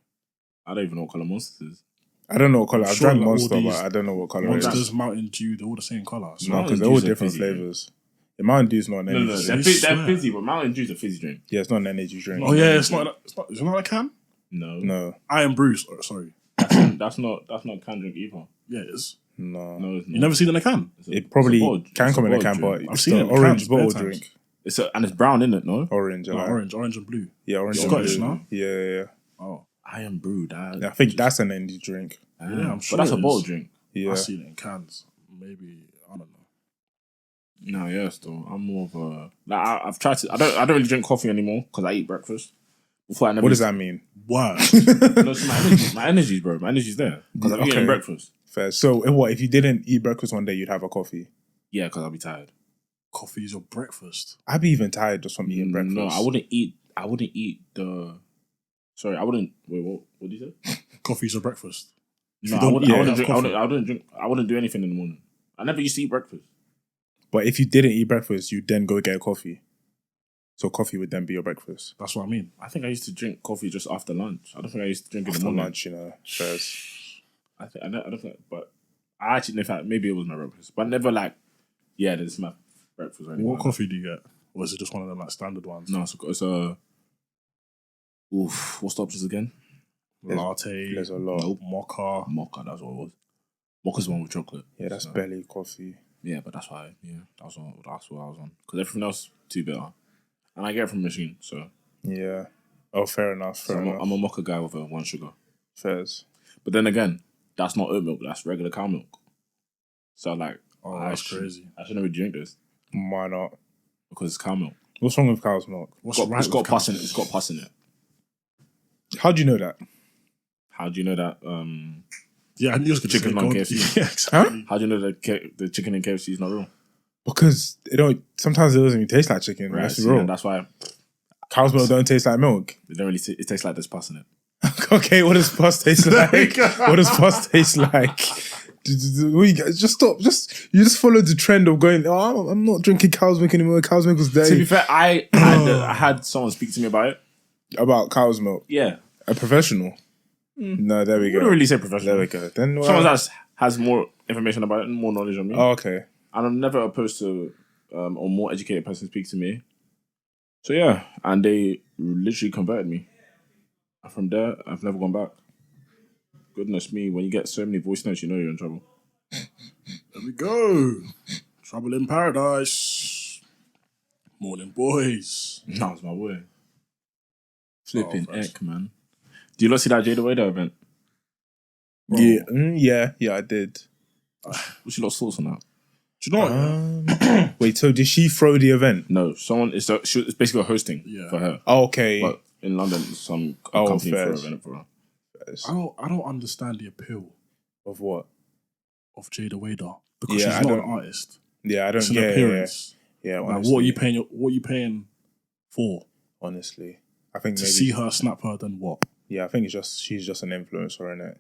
I don't even know what color Monsters is. I don't know what color. I've Sure, drank like all Monster, these but I don't know what color it is. Monsters, Mountain Dew, they're all the same color. So No, Mountain because they're all Dew's a different fizzy drink. flavors. The Mountain Dew's not an No, energy no, drink. they're swear. fizzy, but Mountain Dew's a fizzy drink. Yeah, it's not an energy drink. Oh yeah, it's not a can? No, No, Iron Bruce. Oh, sorry. that's not a can drink either. Yeah, it is. no. No, it's not. You never seen it in a can? It's a- It probably it's a bottle- can it's come in a bottle can, but drink. I've it's seen the it in orange cans bottle bare times. drink. and it's brown in it, no? Orange, Like like, orange and blue. yeah, orange. and Scottish, blue. no? Yeah. Oh, Iron Brew, that. I think that's an energy drink. Yeah, I'm sure But that's a it bottle is. drink. Yeah, I've seen it in cans. Maybe I don't know. No, yes, though. I'm more of a like. I've tried to. I don't really drink coffee anymore because I eat breakfast. Before I never. what does that mean? What? No, so my energy, bro. My energy's there because I'm eating Okay. breakfast. Fair. So, what if you didn't eat breakfast one day, you'd have a coffee? Yeah, because I'll be tired. Coffee is your breakfast. I'd be even tired just from eating breakfast. No, I wouldn't eat. I wouldn't eat the. Sorry, I wouldn't. Wait, what did you say? Coffee is your breakfast. If No, you don't I wouldn't have drink. coffee- I wouldn't drink. I wouldn't do anything in the morning. I never used to eat breakfast. But if you didn't eat breakfast, you'd then go get a coffee. So coffee would then be your breakfast. That's what I mean. I think I used to drink coffee just after lunch. I don't think I used to drink in the After morning. lunch, you know. First. I don't think. But I actually, in fact, maybe it was my breakfast, but never like Yeah, there's my breakfast. What coffee do you get? Or is it just one of them like standard ones? No, it's a. What's the options again? Latte. There's a lot. Nope. Mocha. Mocha, that's what it was. Mocha's the one with chocolate. Yeah, that's belly coffee. Yeah, but that's why. Yeah, that's what I was on. Because everything else too bitter, and I get it from a machine. So Yeah. Oh, fair enough. Fair enough. I'm a mocha guy with a 1 sugar. Fairs. But then again, that's not oat milk. That's regular cow milk. So like, That's crazy. I shouldn't really drink this Why not? because it's cow milk. What's wrong with cow's milk? It's got pus in it. It's got pus in it. How do you know that? How do you know that? Yeah, I knew you was going to Chicken say on gold. KFC. Yeah, exactly. How do you know that the chicken in KFC is not real? Because sometimes it doesn't even taste like chicken. Right. Let's be See, real. and that's why Cow's milk don't taste like milk. it don't really. It tastes like there's pus in it. Okay, what does pus taste like? What does pus taste like? Just stop. You just followed the trend of going, oh, I'm not drinking cow's milk anymore. Cow's milk was To be dirty. fair, I had someone speak to me about it. About cow's milk. Yeah, A professional. No, there we I go. wouldn't really say professional. There we go. Then Someone else has more information about it and more knowledge than me. Oh, okay. And I'm never opposed to a more educated person speak to me. So yeah, and they literally converted me. And from there, I've never gone back. Goodness me, when you get so many voice notes, you know you're in trouble. There we go. Trouble in paradise. Morning, boys. That was my boy. Flipping thanks. heck, man. Do you not see that Jayda Wayda event? Yeah, I did. What's your lot thoughts on that? Do you know what? Wait, so did she throw the event? No, she was basically hosting Yeah. for her. Oh, okay. But in London, some company threw an fairs. event for her. I don't understand the appeal Of what? of Jayda Wayda because Yeah, she's I not an don't- artist. Yeah, I don't It's an get appearance. Yeah, Like, honestly, what are you paying for? honestly. I think To maybe see her snap her, then what? I think she's just an influencer in it.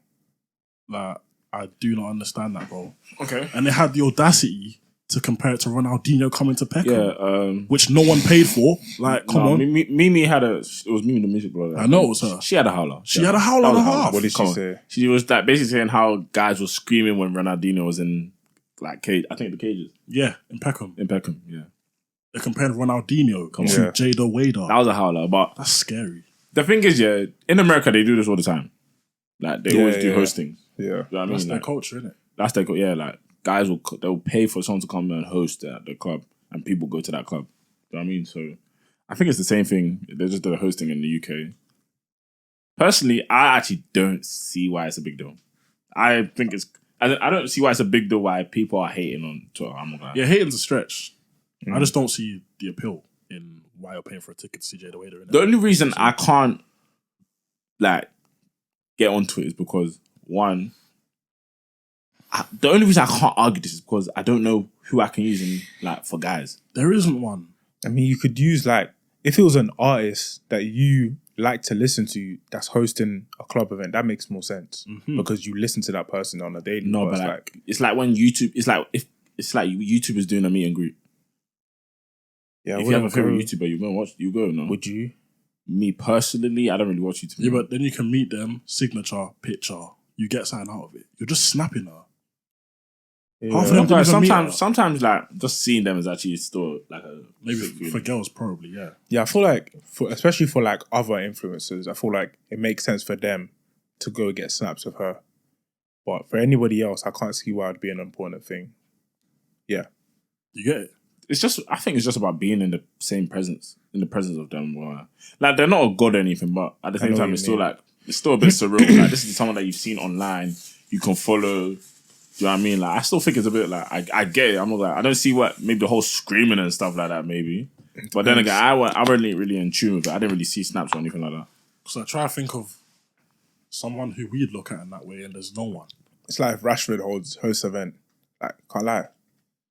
Like, I do not understand that, bro. Okay. And they had the audacity to compare it to Ronaldinho coming to Peckham, Yeah. which no one paid for. Like, come on. Mimi had it was Mimi the music brother. I know it was her. She had a howler. She had a howler That and was a howler. half. What did she Come on. say? She was like basically saying how guys were screaming when Ronaldinho was in like cage. I think the cages Yeah, in Peckham. in Peckham. Yeah, They compared Ronaldinho to Yeah. Jayda Wayda. that was a howler. But That's scary. the thing is, yeah, in America they do this all the time. Like they always do yeah. hosting. Yeah. You know what I mean? That's their Like, culture, isn't it? that's their yeah. Like guys they'll pay for someone to come and host at the club, and people go to that club. You know what I mean? So I think it's the same thing. They just did a hosting in the UK. Personally, I actually don't see why it's a big deal. I think I don't see why it's a big deal why people are hating on Twitter. I'm not gonna. Yeah, hating's a stretch. I just don't see the appeal in why you're paying for a ticket to see Jayda Wayda. The only reason I can't like get onto it is because one. The only reason I can't argue this is because I don't know who I can use in like for guys. There isn't one. I mean, you could use if it was an artist that you like to listen to that's hosting a club event, that makes more sense because you listen to that person on a daily. No, but like it's like when YouTube. It's like if it's like YouTube is doing a meet and greet. yeah, If you have a favorite YouTuber, you go and watch. You go, no. Would you? Me personally, I don't really watch YouTube. Yeah, but then you can meet them, signature, picture. You get something out of it. You're just snapping her. Half of them don't even meet her. sometimes, like just seeing them is actually still like a Maybe sick feeling. for girls, probably, yeah. Yeah, I feel like, especially for like other influencers, I feel like it makes sense for them to go get snaps of her. But for anybody else, I can't see why it'd be an important thing. Yeah. You get it? It's just, I think it's just about being in the presence of them. Like they're not a god or anything, but at the same know time, what it's you still mean. like it's still a bit surreal. Like this is someone that you've seen online, you can follow. Do you know what I mean? Like I still think it's a bit like I get it. I'm not like I don't see what maybe the whole screaming and stuff like that maybe. But then again, I wasn't really in tune with it. I didn't really see snaps or anything like that. So I try to think of someone who we'd look at in that way, and there's no one. It's like if Rashford hosts event. Like, can't lie.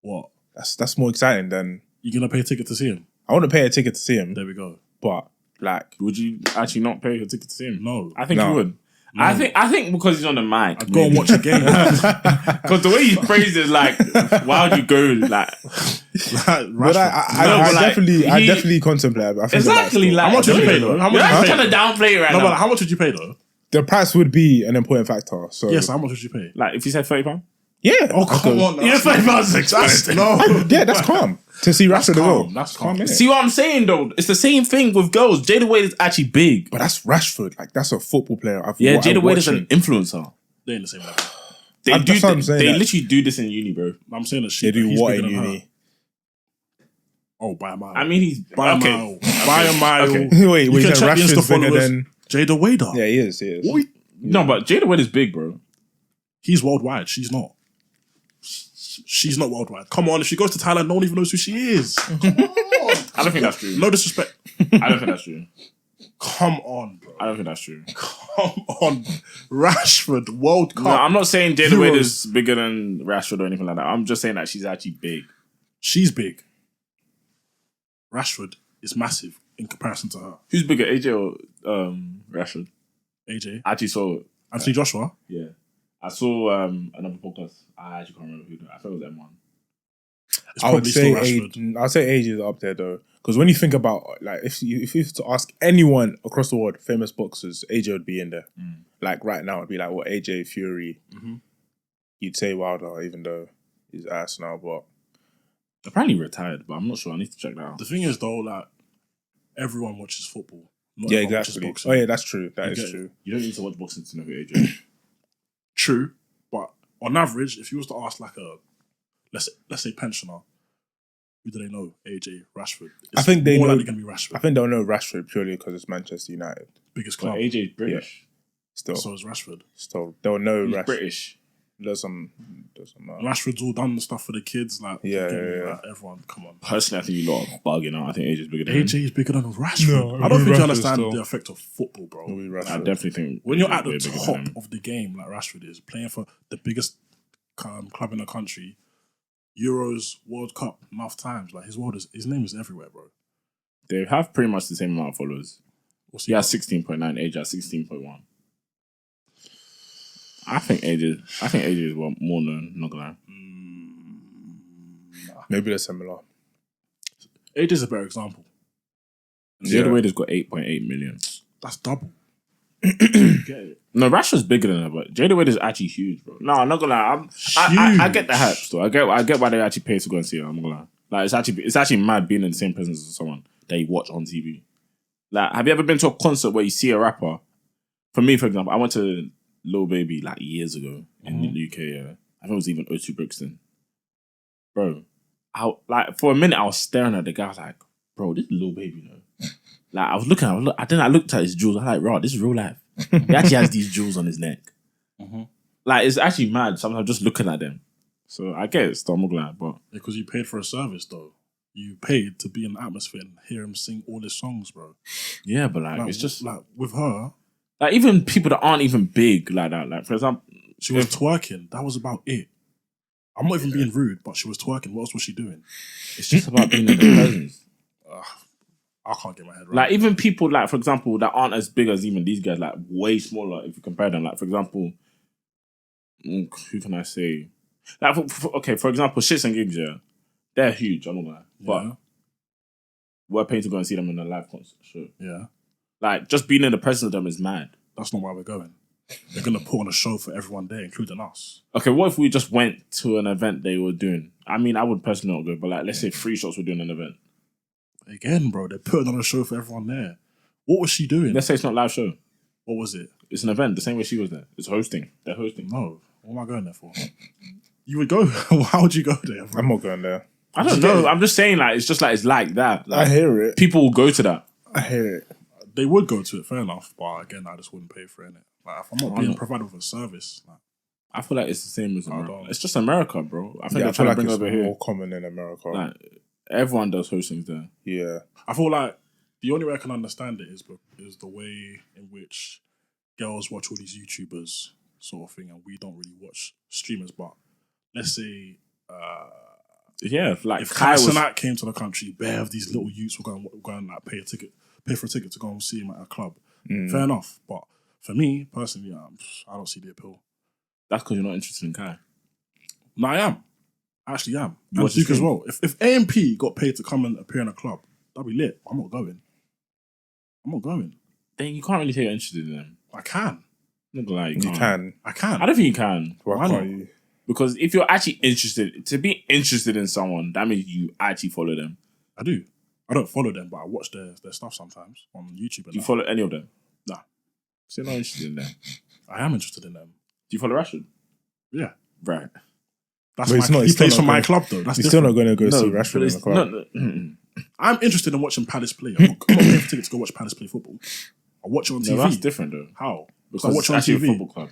What? That's more exciting than You gonna pay a ticket to see him? I want to pay a ticket to see him, There we go. but like Would you actually not pay a ticket to see him? No. I think No. you would. I think because he's on the mic. I'd go and watch a game. Because the way you phrased it is like, why would you go like But I No, but, like, I he- definitely contemplate it. I think exactly about it. like How much would you pay though? How much You're would you actually pay? trying to downplay it right No, now. but how much would you pay though? The price would be an important factor. So Yes, how much would you pay? Like if you said £30, Yeah. Oh, come on. Yeah, 5,000 expensive. No. Yeah, that's calm. To see Rashford as well. That's calm. innit? See what I'm saying though? It's the same thing with girls. Jada Wayda is actually big. But that's Rashford. Like, that's a football player. Yeah, I'm Jada Wayda's watching. an influencer. They're in the same level. They That's do. what I'm saying, They like- literally do this in uni, bro. I'm saying that They shit. do He's what bigger in than her. uni? Oh, by a mile. I mean, he's by okay. a mile. By a mile. Okay. Wait, You you can said check the Rashford's Insta bigger followers. than... Jayda Wayda. Yeah, he is. He is. What we- No, but Jada Wayda's big, bro. He's worldwide. She's not. She's not worldwide. Come on, if she goes to Thailand, no one even knows who she is. I don't think that's true. No disrespect. I don't think that's true. Come on, bro. I don't think that's true. Come on. Rashford, World Cup. No, I'm not saying Jada Euros. Wayda's bigger than Rashford or anything like that. I'm just saying that she's actually big. She's big. Rashford is massive in comparison to her. Who's bigger, AJ or Rashford? AJ. I actually saw it. Anthony Joshua. Yeah. I saw another podcast. I actually can't remember who. I thought it was M1. It's I would probably say still Rashford. I'd say age is up there though, because when you think about like if you were to ask anyone across the world, famous boxers, AJ would be in there. Like right now, it'd be like what AJ Fury. You'd say Wilder, even though he's ass now, but Apparently retired, but I'm not sure. I need to check that out. The thing is, though, like, everyone watches football. Not yeah, everyone watches exactly. boxing. Oh yeah, that's true. That You is get it. true. You don't need to watch boxing to know who AJ is. True, but on average, if you was to ask like a let's say pensioner, who do they know? AJ, Rashford. It's I think they more know. likely gonna be Rashford. I think they'll know Rashford purely because it's Manchester United. Biggest But club. AJ's British. Still, So is Rashford. they'll know He's Rashford. British. There's some. Rashford's all done the stuff for the kids. Like, Yeah, get me, yeah, yeah. like, everyone, come on. Personally, I think you lot are bugging out. I think AJ's bigger than him. AJ is bigger than Rashford. No, I don't think you Rashford understand still. the effect of football, bro. It'll be I Rashford. definitely think When you're at way the bigger than top him. of the game, like Rashford is, playing for the biggest club in the country, Euros, World Cup, enough times. Like his name is everywhere, bro. They have pretty much the same amount of followers. What's He has 16.9, AJ has 16.1. I think AJ is more known, not gonna lie. Maybe they're similar. AJ's a better example. Jada Wayda's got 8.8 million. That's double. No, Rashford's bigger than her, but Jada Wayda's actually huge, bro. No, I'm not gonna lie. I get the hype, though. I get why they actually pay to go and see her. I'm not gonna lie. Like it's actually mad being in the same presence as someone that you watch on TV. Like, have you ever been to a concert where you see a rapper? For me, for example, I went to Lil Baby like years ago in the UK. Yeah, I think it was even O2 Brixton. Bro, for a minute I was staring at the guy. I was like, bro, this is Lil Baby, no. Like I looked at his jewels. I was like, bro, this is real life. He actually has these jewels on his neck. Like it's actually mad. Sometimes just looking at them. So I get it. Still, I'm not glad, but Because you paid for a service, though. You paid to be in the atmosphere and hear him sing all his songs, bro. yeah, but like Like, it's just like with her, like even people that aren't even big like that. Like for example, she was twerking. That was about it. I'm not even being rude, but she was twerking. What else was she doing? it's just about being in the presence. I can't get my head right. Like even people like for example that aren't as big as even these guys, like way smaller if you compare them. Like for example, who can I say? Like for example, Shits and Gigs, yeah, they're huge. I don't know, but Yeah. we're paying to go and see them in a live concert. Sure. Yeah, Like just being in the presence of them is mad. that's not why we're going. They're gonna put on a show for everyone there, including us. Okay, what if we just went to an event they were doing? I mean, I would personally not go, but like let's say 3 shots were doing an event. Again, bro, they're putting on a show for everyone there. What was she doing? Let's say it's not a live show. What was it? It's an event, the same way she was there. It's hosting. They're hosting. No. What am I going there for? You would go. Why would you go there, bro? I'm not going there. I don't know. I'm just saying, like, it's like that. Like, I hear it. people will go to that. I hear it. They would go to it, fair enough. But again, I just wouldn't pay for it. Like, if I'm not being know. provided with a service, like, I feel like it's the same as America. don't. It's just America, bro. I think Yeah, I they're feel trying like to bring it's it over more here. common in America. Like, everyone does hostings there. Yeah. I feel like the only way I can understand it is the way in which girls watch all these YouTubers sort of thing, and we don't really watch streamers. But let's say Yeah, like if Kai was. Kai came to the country, bare of these little youths were going like pay for a ticket to go and see him at a club. Fair enough, but for me personally, I don't see the appeal. That's because you're not interested in Kai. No, I am. I actually am. You And watch his Duke as stream? well. If A&P got paid to come and appear in a club, that'd be lit. I'm not going. Then you can't really say you're interested in them. I can. I'm not gonna lie, you You can't. can. I can. I don't think you can. Why Why can't not? you? Because if you're actually interested, to be interested in someone, that means you actually follow them. I do. I don't follow them, but I watch their stuff sometimes on YouTube. Do you follow any of them? Nah. So you're not interested in them. I am interested in them. Do you follow Rashford? Yeah. Right. That's But my, he plays for my club, though. That's You're still different. not going to go see Rashford in the club. I'm interested in watching Palace play. I'm not paying for tickets to go watch Palace play football. I watch it on TV. No, that's different though. How? Because I watch it's it on actually TV. a football club.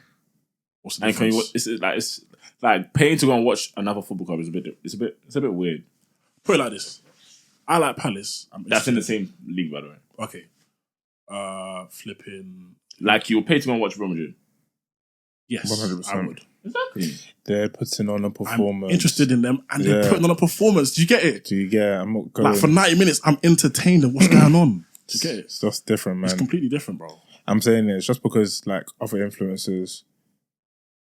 What's the And can difference? you, it's like paying to go and watch another football club is a bit weird. Put it like this. I like Palace. That's in the same league, by the way. Okay. Flipping. Like you'll pay to go and watch Real Madrid. Yes, 100%. I would. Exactly. They're putting on a I'm performance. interested in them, and they're putting on a performance. Do you get it? Do you get it? I'm not going. Like for 90 minutes, I'm entertained in what's going on. Do you get it? It's just different, It's man. completely different, bro. I'm saying it's just because like other influencers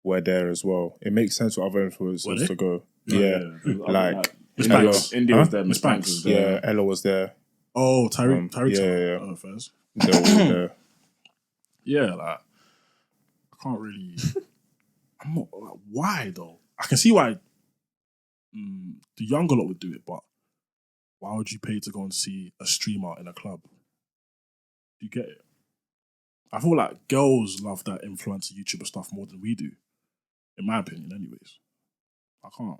were there as well. It makes sense for other Were influencers they? to go. Yeah. Like Miss India, Banks. India was Huh? there. Miss Miss Banks Banks. was there. Yeah, Ella was there. Oh, Tyreek. yeah. Oh, first. They were all there. Yeah, like I can't really. I'm not like why though. I can see why the younger lot would do it, but why would you pay to go and see a streamer in a club? Do you get it? I feel like girls love that influencer YouTuber stuff more than we do, in my opinion. Anyways, I can't.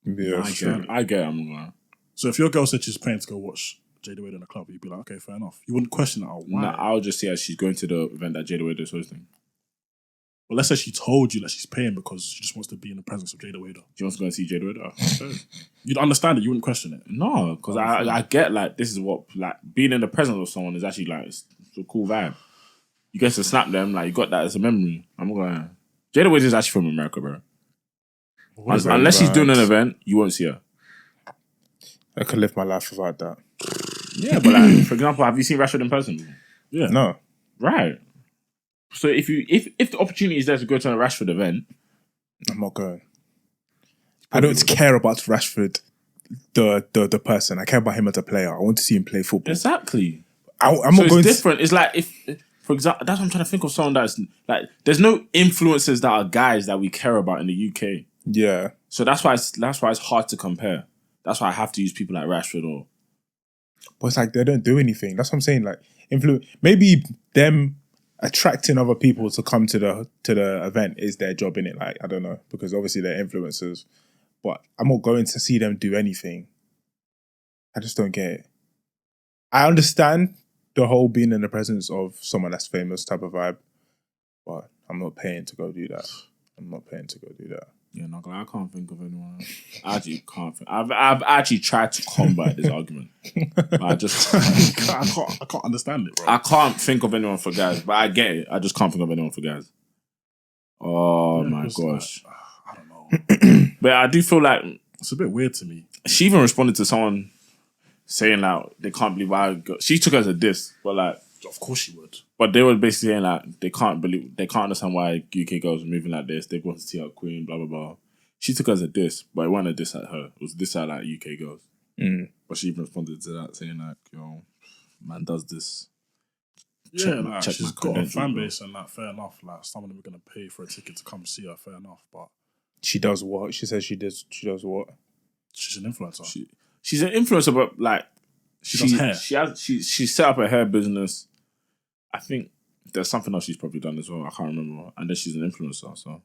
Yeah, I sure. get it. I get it. I'm not gonna. So if your girl said she's paying to go watch Jayda Wayda in a club, you'd be like, okay, fair enough. You wouldn't question that. Oh, why? Nah, I'll just see as she's going to the event that Jada Wayda is hosting. But let's say she told you that she's paying because she just wants to be in the presence of Jayda Wayda. She wants to go and see Jada Wayda. Okay. You'd understand it. You wouldn't question it. No, because I get like this is what like being in the presence of someone is actually like it's a cool vibe. You get to snap them like you got that as a memory. I'm going. Jada Wayda is actually from America, bro. Unless she's doing an event, you won't see her. I could live my life without that. Yeah, but like for example, have you seen Rashford in person? Yeah. No. Right. So if the opportunity is there to go to a Rashford event, I'm not going. I don't care about Rashford, the person. I care about him as a player. I want to see him play football. exactly. I'm So not going it's different. It's like if, for example, that's what I'm trying to think of someone that's like. There's no influencers that are guys that we care about in the UK. Yeah. So that's why it's hard to compare. That's why I have to use people like Rashford or. But it's like they don't do anything. That's what I'm saying. Like maybe them attracting other people to come to the event is their job in it. Like I don't know, because obviously they're influencers. But I'm not going to see them do anything. I just don't get it. I understand the whole being in the presence of someone that's famous type of vibe, but I'm not paying to go do that. Yeah, no, I can't think of anyone else. I actually can't think. I've actually tried to combat this argument. But I just I can't understand it, bro. I can't think of anyone for guys, but I get it. I just can't think of anyone for guys. Oh Yeah, my 'cause, gosh. like, I don't know. But I do feel like It's a bit weird to me. she even responded to someone saying like they can't believe she took it as a diss, but like Of course she would. but they were basically saying like they can't understand why UK girls are moving like this. They want to see our queen, blah blah blah. She took it as a diss, but it wasn't a diss at her. It was a diss at like UK girls. But she even responded to that saying like, yo, man does this. Yeah, my like, she's got a credentials, fan bro. base and like fair enough. Like some of them are gonna pay for a ticket to come see her, fair enough. But She does what? She says she does what? she's an influencer. She's an influencer, but like She does hair. She set up a hair business. I think there's something else she's probably done as well. I can't remember. And then she's an influencer, so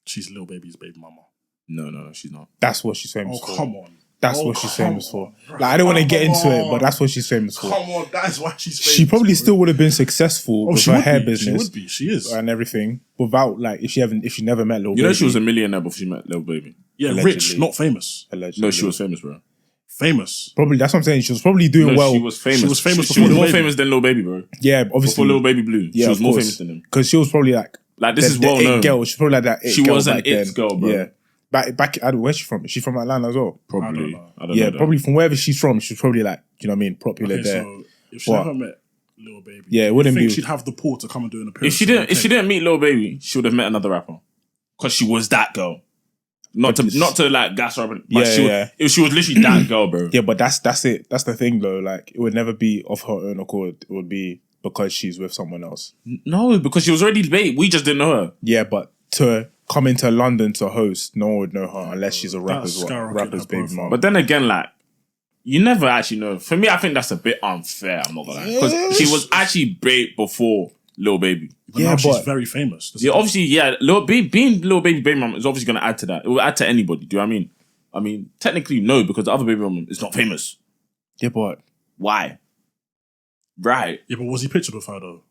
She's Lil Baby's baby mama. no, she's not. That's what she's famous Oh for. come on. That's Oh, what she's come famous for. on. Like I don't want to Come get into it, on. but that's what she's famous for. Come on, that is why she's famous. She probably bro. still would have been successful with she her would hair be. business She would be. She is. and everything without like if she never met Lil You Baby. know she was a millionaire before she met Lil Baby. Yeah, Allegedly. rich, not famous. allegedly. No, she was famous, bro. Famous. Probably that's what I'm saying. She was probably doing No, well. she was famous. She was famous She before was Lil more Baby. famous than Lil Baby, bro. Yeah, obviously. Before Lil Baby Blue, she Yeah, was of more course. famous than him. Because she was probably like Like this is the well it known. girl. She's probably like that. It She girl was an back it then. girl, bro. Yeah. Back. Where's she from? Is she from Atlanta as well? Probably. I I don't Yeah, know. that. probably from wherever she's from. She's probably like you know what I mean, popular Okay, there. so if she But- never met Lil Baby, Yeah, it you wouldn't think be- she'd have the pull to come and do an appearance. If she didn't meet Lil Baby, she would have met another rapper. Because she was that girl. Not to like gas her up, but Yeah, she was literally that girl, bro. Yeah, but that's it. That's the thing though. Like it would never be of her own accord. It would be because she's with someone else. No, because she was already late. We just didn't know her. Yeah, but to coming to London to host, no one would know her unless she's a rapper's baby mom. But then again, like, you never actually know. For me, I think that's a bit unfair. I'm not gonna lie, because she was actually big before Lil Baby. But now she's very famous. Yeah, obviously, being Lil Baby mom is obviously gonna add to that. It will add to anybody. Do you know what I mean? I mean, technically no, because the other baby mom is not famous. Yeah, but why? Right. Yeah, but was he pictured with her though?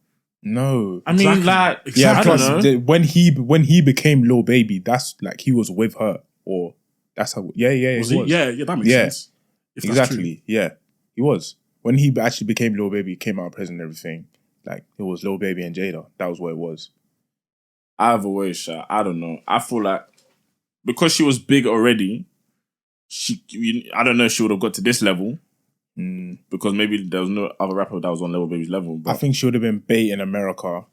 No. I mean, like, yeah, I plus don't know. when he became Lil Baby, that's like he was with her, or that's how. Yeah, Was he? Yeah, that makes sense. If exactly. Yeah, he was when he actually became Lil Baby, came out of prison and everything. Like it was Lil Baby and Jada. That was what it was. Either way, I don't know. I feel like because she was big already, I don't know if she would have got to this level. Because maybe there was no other rapper that was on Lil Baby's level. But I think she would have been bait in America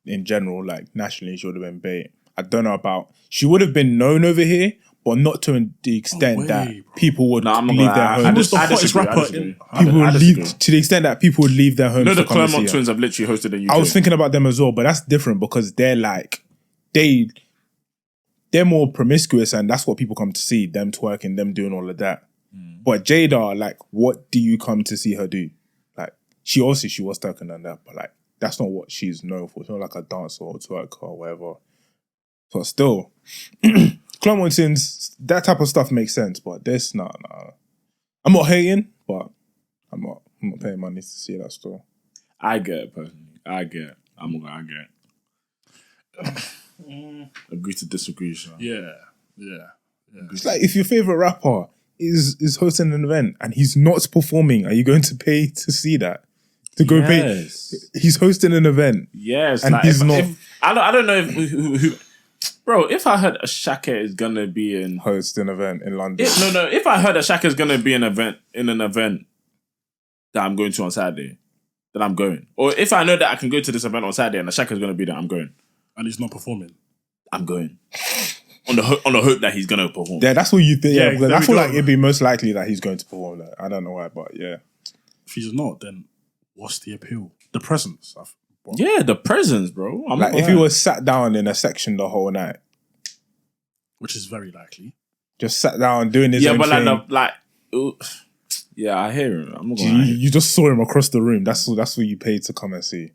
in general, like nationally, she would have been bait. I don't know about. She would have been known over here, but not to the extent that people would leave their homes. He was the hottest rapper. People would leave to the extent that people would leave their homes. No, the Claremont Twins have literally hosted in UK. I was thinking about them as well, but that's different because they're like they're more promiscuous, and that's what people come to see. Them twerking, them doing all of that. But Jada, like, what do you come to see her do? Like, she was twerking and that, but like, that's not what she's known for. She's not like a dancer or twerker or whatever. But still, Claremont Twins, that type of stuff makes sense. But this, nah. I'm not hating, but I'm not paying money to see that store. I get it personally. I get it. I get it. Agree to disagree, Sean. Yeah. It's like if your favorite rapper is hosting an event and he's not performing, are you going to pay to see that? To go pay? He's hosting an event. Yes, and like he's not. I don't know if who. Bro, if I heard Shaka is gonna be in host an event in London. If I heard that Shaka is gonna be in an event that I'm going to on Saturday, then I'm going. Or if I know that I can go to this event on Saturday and Shaka is gonna be there, I'm going. And he's not performing, I'm going. On the hope that he's gonna perform. Yeah, that's what you think. Yeah, because I feel like it'd be most likely that he's going to perform that. I don't know why, but yeah. If he's not, then what's the appeal? The presence. Yeah, the presence, bro. Like if he was sat down in a section the whole night, which is very likely, just sat down doing his own thing. Yeah, I hear him. I'm not gonna you just saw him across the room. That's what you paid to come and see.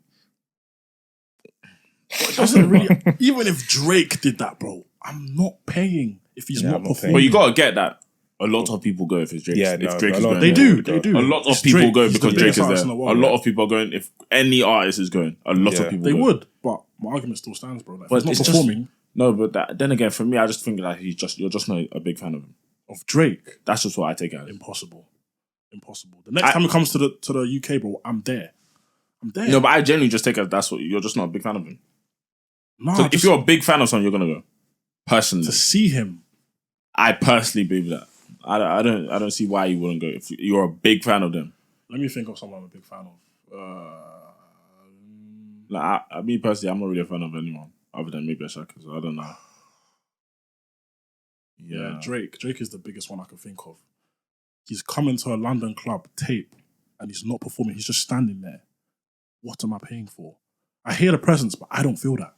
It doesn't really. Even if Drake did that, bro, I'm not paying if he's not performing. But you gotta get that. A lot of people go if it's Drake. Yeah, if Drake is going. They do. A lot of people go because Drake is there. A lot of people are going if any artist is going. A lot of people. They would, but my argument still stands, bro. Like, but if he's not performing. No, but then again, for me, I just think that you're just not a big fan of him. Of Drake. That's just what I take out. Impossible. The next time it comes to the UK, bro, I'm there. No, but I genuinely just take it that's what you're just not a big fan of him. No, so if you're a big fan of someone, you're gonna go. Personally, to see him, I personally believe that. I don't see why you wouldn't go if you're a big fan of them. Let me think of someone I'm a big fan of. Me personally, I'm not really a fan of anyone other than maybe Shaka. So I don't know. Yeah, Drake. Drake is the biggest one I can think of. He's coming to a London club tape and he's not performing. He's just standing there. What am I paying for? I hear the presence, but I don't feel that.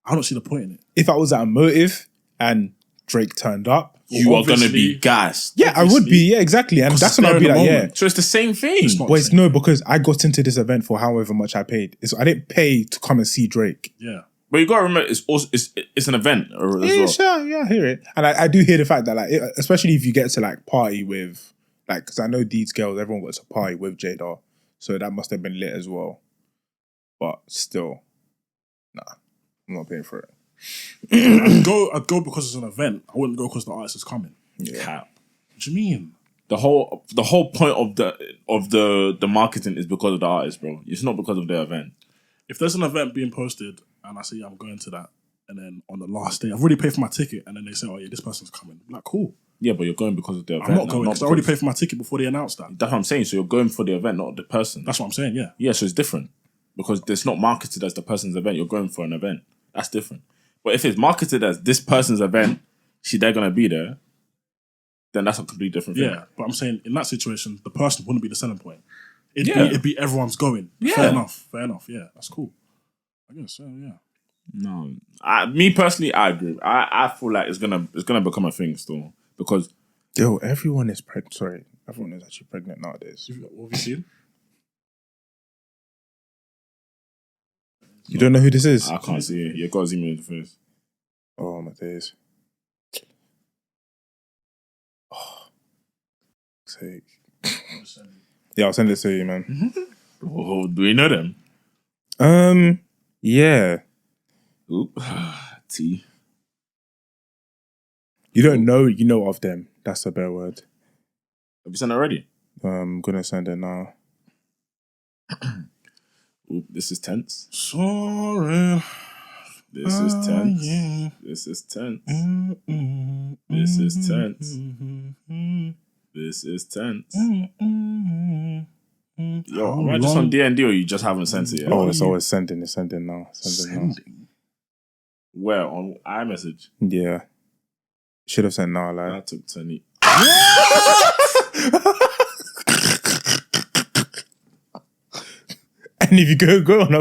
I don't see the point in it. If I was at a motive and Drake turned up, you are going to be gassed. Yeah, I would be. Yeah, exactly. And that's when I'd be like, yeah. So it's the same thing. It's no, because I got into this event for however much I paid. I didn't pay to come and see Drake. Yeah. But you got to remember, it's an event as well. Sure, yeah, I hear it. And I do hear the fact that, like, especially if you get to, like, party with, like, because I know these girls, everyone got to party with Jada. So that must have been lit as well. But still, nah, I'm not paying for it. I'd go because it's an event. I wouldn't go because the artist is coming. Yeah. What do you mean? The whole point of the marketing is because of the artist, bro. It's not because of the event. If there's an event being posted and I say I'm going to that, and then on the last day I've already paid for my ticket, and then they say, "Oh yeah, this person's coming." I'm like, cool. Yeah, but you're going because of the event. I'm not going because I already paid for my ticket before they announced that. That's what I'm saying. So you're going for the event, not the person. That's what I'm saying. Yeah. Yeah. So it's different because it's not marketed as the person's event. You're going for an event. That's different. But if it's marketed as this person's event, they're gonna be there, then that's a completely different thing. Yeah, but I'm saying in that situation, the person wouldn't be the selling point. It'd be everyone's going. Yeah. Fair enough. Yeah, that's cool. I guess. Yeah. No, me personally, I agree. I feel like it's gonna become a thing still because Yo, everyone is pregnant. Sorry, everyone is actually pregnant nowadays. What have you seen? You don't know who this is? I can't see it. You gotta see me in the face. Oh my days. Oh, sake. Yeah, I'll send it to you, man. Oh, do we know them? Yeah. Oop. T. You don't know, you know of them. That's a better word. Have you sent it already? I'm gonna send it now. Oop, this is tense. Sorry. This is tense. Yeah. This is tense. Mm-mm. This is tense. Mm-mm. This is tense. Mm-mm. Yo, How am I just long- on D&D or you just haven't sent it yet? Oh, it's always sending. It's sending now. Sending now. Sending. Where? On iMessage? Yeah. Should have sent now, like. That took 10. And if you go on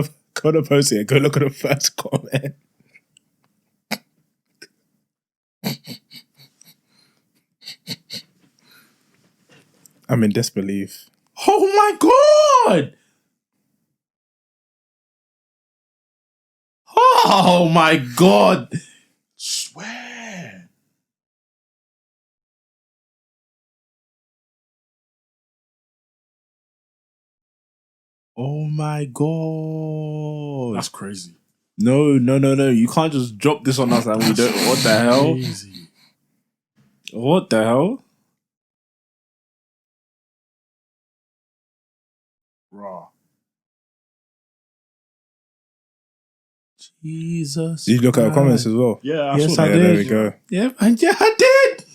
a post here, go look at the first comment. I'm in disbelief. Oh my god! Oh my god! Swear. Oh my god! That's crazy. No. You can't just drop this on us and we don't. What the hell? Crazy. What the hell? Raw. Jesus. Did you look at the comments as well? Yeah, I Yes, saw I that. Yeah, there did. we go. Yeah, man. Yeah, I did.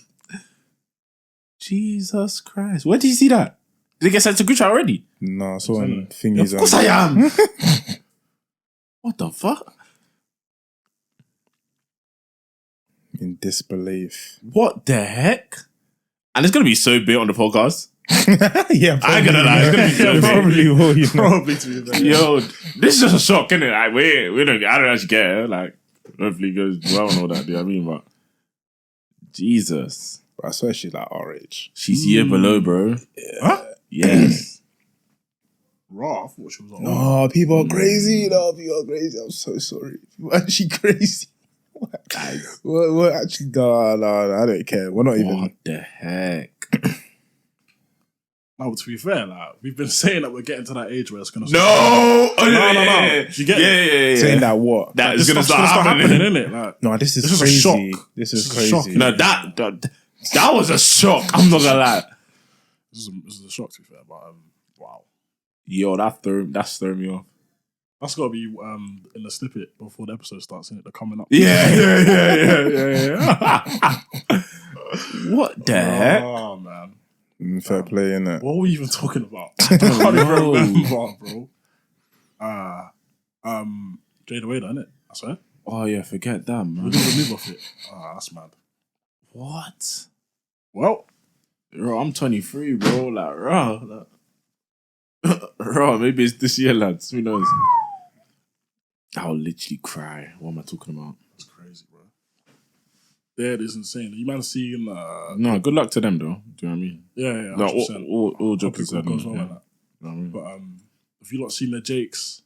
Jesus Christ. Where did you see that? Did it get sent to group chat already? No, I saw on Of thingies. course I am. What the fuck? In disbelief. What the heck? And it's gonna be so big on the podcast. Yeah, I ain't gonna lie, it's gonna be so big. probably will, you know. Probably to be fair. Yo, this is just a shock, isn't it? Like, we don't. I don't actually care. Like, hopefully it goes well and all that. Do you know what I mean? But Jesus, But I swear she's like our age. she's year below, bro. Huh? Yes. Raw. I thought she was on. No, people are crazy. No, people are crazy. I'm so sorry. People are actually crazy. Guys, We're actually, no, I don't care. We're not what even. the heck? No, to be fair, like we've been saying that we're getting to that age where it's gonna. No, oh, No. yeah. You get it? Yeah. Saying that what? That This is gonna stuff's start happening. isn't it? Like, No, this is This is a crazy. shock. This is This is a crazy. shock. No, that was a shock. I'm not gonna lie. this is a shock to be fair, but wow, Yo, that's thrown me off. that's gotta be in the snippet before the episode starts. Isn't it? They're coming up. Yeah. What the heck? Oh man, Fair play, innit? what were we even talking about? I can't even know. remember, bro. Jayda Wayda, innit? I swear. Oh yeah, forget that, We man. didn't move off it. That's mad. What? Well, Bro, I'm 23, bro. Like, maybe it's this year, lads. Who knows? I'll literally cry. What am I talking about? that's crazy, bro. That is insane. You man seeing No, good luck to them, though. Do you know what I mean? yeah, No, 100%. all Hope jokes it aside. goes well yeah. like that. You know what I mean? But have you not seen the Jakes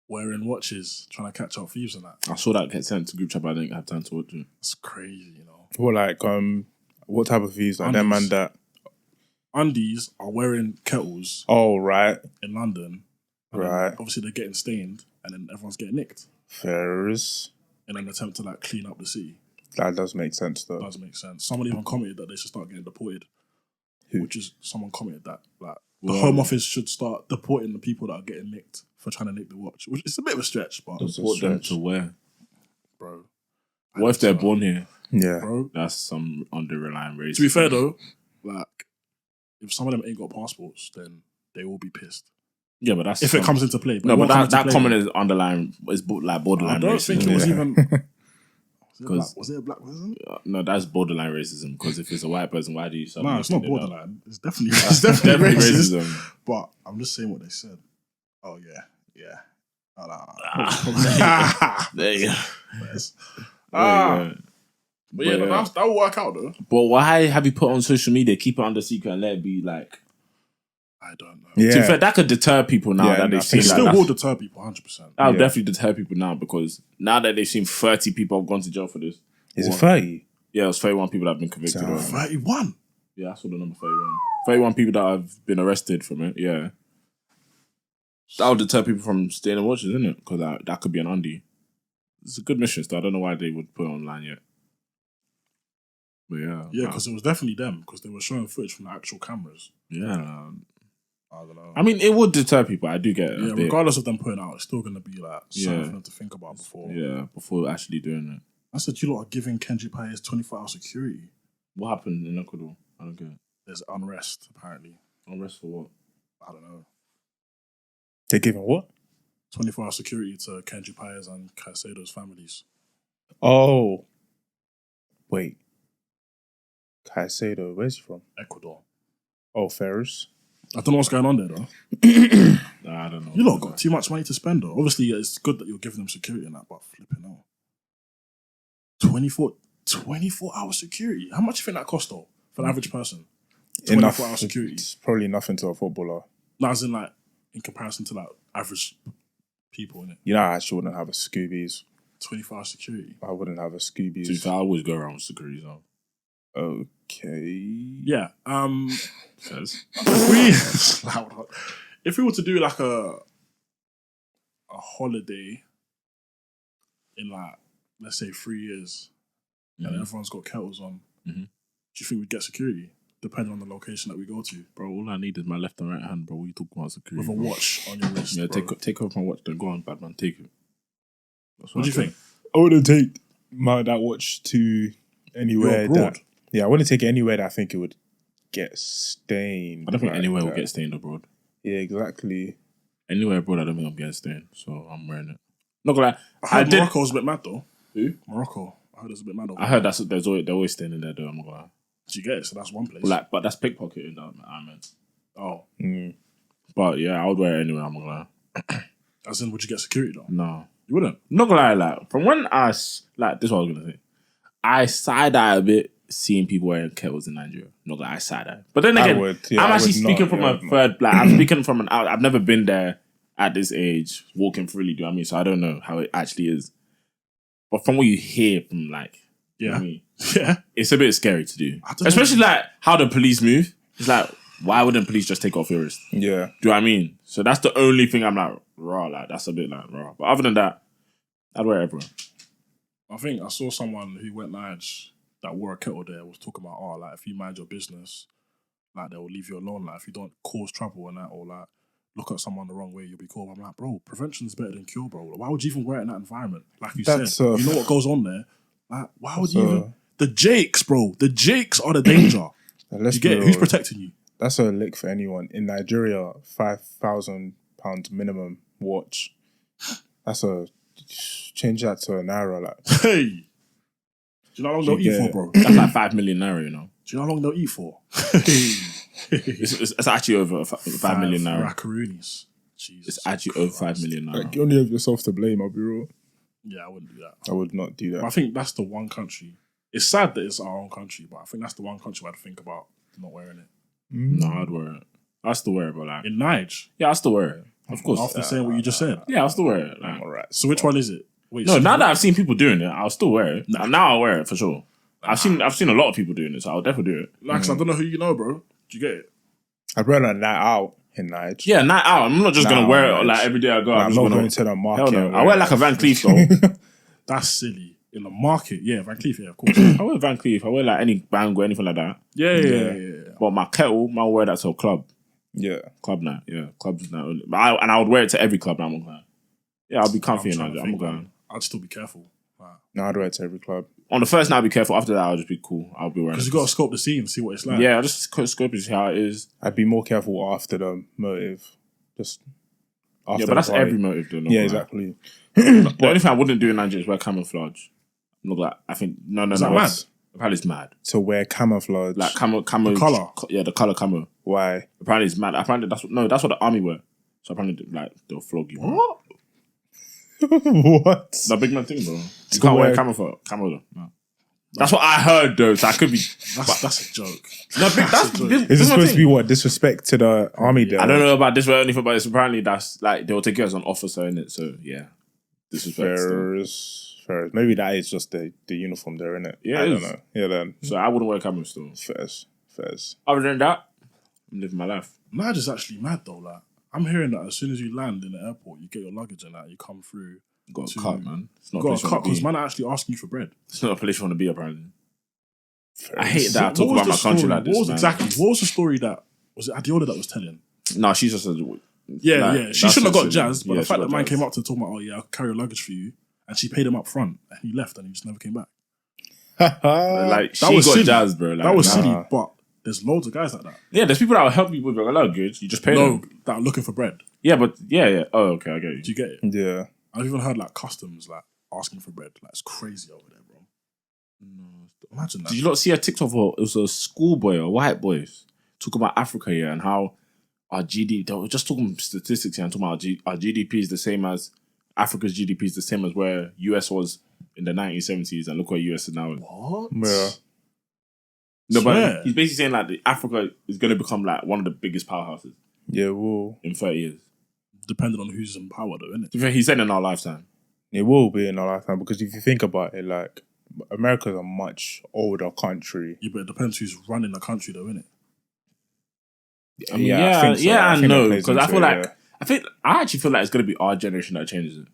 wearing watches trying to catch up thieves and that? I saw that get sent to group chat, but I didn't have time to watch it. It's crazy, you know. What, like, what type of views? Like, them man Undies. that. Undies are wearing kettles Oh, right. in London. And then Right. obviously they're getting stained and then everyone's getting nicked Fairs. in an attempt to like clean up the city. That does make sense, though. Does make sense. Someone even commented that they should start getting deported. Who? Which is someone commented that like the Wow. Home Office should start deporting the people that are getting nicked for trying to nick the watch. Which is a bit of a stretch, but Does- What them stretch. to wear? bro. What if they're born here? Yeah. Bro, That's some under-relying race. to be fair though, like if some of them ain't got passports, then they will be pissed. Yeah, but that's If it comes into play. No, it but won't come that into play. comment is underlying. Is like borderline I don't racism. think it was Yeah. even. Because- Was it a black person? No, that's borderline racism. Because if it's a white person, why do you? No, it's not think they're borderline. It's definitely Definitely racist. racism. But I'm just saying what they said. Oh yeah. There you go. Yes. Yeah. But yeah, that will work out though. But why have you put on social media, keep it under secret and let it be like... I don't know. Yeah. To be fair, that could deter people now that they've seen It that. still will deter people, 100%. That would definitely deter people now because now that they've seen 30 people have gone to jail for this. Is it 30? Yeah, it was 31 people that have been convicted. Damn. 31? Yeah, I saw the number 31. 31 people that have been arrested from it, yeah. That would deter people from staying and watching, isn't it? Because that could be an undie. It's a good mission, so I don't know why they would put it online yet. But yeah. Yeah, because it was definitely them, because they were showing footage from the actual cameras. Yeah. I don't know. I mean, it would deter people. I do get it. Yeah, regardless of them putting out, it's still going to be like something for them to think about before. Yeah, before actually doing it. I said, you lot are giving Kenji Paez 24-hour security. What happened in Ecuador? I don't get it. There's unrest, apparently. Unrest for what? I don't know. They're giving what? 24-hour security to Kenji Paez and Caicedo's families. Oh. Wait. Caicedo, where's he from? Ecuador. Oh, Ferris. I don't know what's going on there, though. Nah, I don't know. You lot got too much money to spend, though. Obviously, it's good that you're giving them security and that, but flipping out. 24-hour security. How much do you think that cost, though, for an average person? 24-hour security. It's probably nothing to a footballer. No, as in, like, in comparison to, like, average people, innit? You know, I actually wouldn't have a Scoobies. 24-hour security. I wouldn't have a Scoobies. To be fair, I always go around with security zone. Okay. Yeah. Says. If we were to do like a holiday in like, let's say 3 years, and everyone's got kettles on, do you think we'd get security? Depending on the location that we go to. Bro, all I need is my left and right hand, bro. What you talking about security? With a watch on your wrist. Yeah, bro. take off my watch, then go on, bad man, take it. What do you think? I wouldn't take that watch to anywhere abroad? I wouldn't take it anywhere that I think it would get stained. I don't think anywhere will get stained abroad. Yeah, exactly. Anywhere abroad, I don't think I'm getting stained, so I'm wearing it. Not gonna lie, I heard Morocco's a bit mad though. Who? Morocco. I heard it's a bit mad over I heard they're always staying in there though, I'm not gonna lie. Did you get it? So that's one place. But that's pickpocketing that I meant. Oh. But yeah, I would wear it anyway, I'm not gonna lie. As in, would you get security though? No. You wouldn't? Not gonna lie, like, from when this is what I was gonna say. I side-eye a bit seeing people wearing kettles in Nigeria. Not gonna lie, I side-eye. But then again, I'm actually speaking from a third, like, I'm speaking from an out. I've never been there at this age, walking freely, do you know what I mean? So I don't know how it actually is. But from what you hear from, like, you know what I mean? Yeah. It's a bit scary to do. Especially, like, how the police move. It's like, why wouldn't police just take off your wrist? Yeah. Do you know what I mean? So that's the only thing I'm like, raw, like, that's a bit like raw. But other than that, I'd wear it everywhere. I think I saw someone who went Nige that wore a kettle there was talking about, like, if you mind your business, like, they will leave you alone. Like, if you don't cause trouble and that, or, like, look at someone the wrong way, you'll be cool. I'm like, bro, prevention is better than cure, bro. Like, why would you even wear it in that environment? Like you said, you know what goes on there. Like, why would you even... The Jakes, bro. The Jakes are the danger. You get it? Who's protecting you? That's a lick for anyone. In Nigeria, £5,000 minimum watch. That's a... Change that to a naira, like. Hey! Do you know how long they'll eat for, bro? That's like 5 million naira, you know. Do you know how long they'll eat for? It's actually over 5 million naira. Macaroonies. Jesus. It's actually over 5 million naira. Like, you only have yourself to blame, I'll be real. Yeah, I wouldn't do that. I would not do that. But I think that's the one country. It's sad that it's our own country, but I think that's the one country where I'd think about not wearing it. No, I'd wear it. I'll still wear it, but like... In Nige? Yeah, I'll still wear it. Of course. After saying what you just said? Yeah, I'll still wear it. Like, All right. So which one is it? Wait, no, now that I've seen people doing it, I'll still wear it. Now I'll wear it for sure. I've seen a lot of people doing it, so I'll definitely do it. Like, I don't know who you know, bro. Do you get it? I'd wear a night out in Nige. Yeah, night out. I'm not just going to wear it like every day I go. I'm not going to the market. Hell no. I wear like a Van Cleef though. That's silly. In the market, yeah, Van Cleef, yeah, of course. I wear Van Cleef. I wear like any Bang or anything like that. Yeah. But my kettle, I wear that to a club. Yeah. Club night, yeah. Club's night only. But I would wear it to every club now. Yeah, I'll be comfy in that. I'm going. I'd still be careful. No, I'd wear it to every club. On the first night, I'll be careful. After that, I'll just be cool. I'll be wearing it. Because you got to scope the scene, see what it's like. Yeah, I'll just scope and see how it is. I'd be more careful after the motive. Just after but that's party. every motive, though. Yeah, exactly. The only thing I wouldn't do in Nigeria is wear camouflage. Look like I think no. Is that mad? Apparently it's mad. To wear camouflage. Like camo the colour. Yeah, the colour camo. Why? Apparently it's mad. Apparently that's what the army wear. So apparently like they'll flog you. What? What? The big man thing, bro. You To can't wear wear- a camel though. No. That's what I heard though. So I could be. That's a joke. No, that's Is it supposed to be what? Disrespect to the army there? I don't know about this or anything, but it's apparently that's like they'll take you as an officer in it. So yeah, disrespect. still. Fair. Maybe that is just the uniform there, innit? Yeah, I it don't is. know. Yeah, then. So I wouldn't wear a camel still. Fairs. Other than that, I'm living my life. Marriage is actually mad though. Like I'm hearing that as soon as you land in the airport, you get your luggage and that you come through. You got a To- cut, man. It's not You a got place a you cut want to because be. man are actually asking you for bread. It's not a place you want to be. Apparently, Fairs. I hate that I What talk was about the my country story? like this. What was the story that was it Adiola that was telling? No, she's just a. Yeah. She shouldn't have got jazzed, but Yeah, the fact she that got man jazzed. came up to talk about, oh yeah, I'll carry your luggage for you, and she paid him up front, and he left, and he just never came back. Like she That was got silly. jazzed, bro. Like, That was nah. silly, but there's loads of guys like that. Yeah, there's people that will help you with your luggage. You just pay No, them. that are looking for bread. Yeah, but yeah. Oh, okay, I get you. Do you get it? Yeah. I've even heard like customs like asking for bread. Like it's crazy over there, bro. Imagine that. Did you not see a TikTok of it was a schoolboy or white boys talking about Africa here and how our GDP, they were just talking statistics here and talking about our GDP is the same as Africa's GDP is the same as where US was in the 1970s and look where US is now. What? Yeah. No, Swear. but he's basically saying like Africa is going to become like one of the biggest powerhouses Yeah, well, in 30 years. Depending on who's in power, though, innit? He said in our lifetime. it will be in our lifetime because if you think about it, like, America's a much older country. Yeah, but it depends who's running the country, though, innit? I mean, I think so. I think that know plays because I into feel it, like I actually feel like it's going to be our generation that changes it.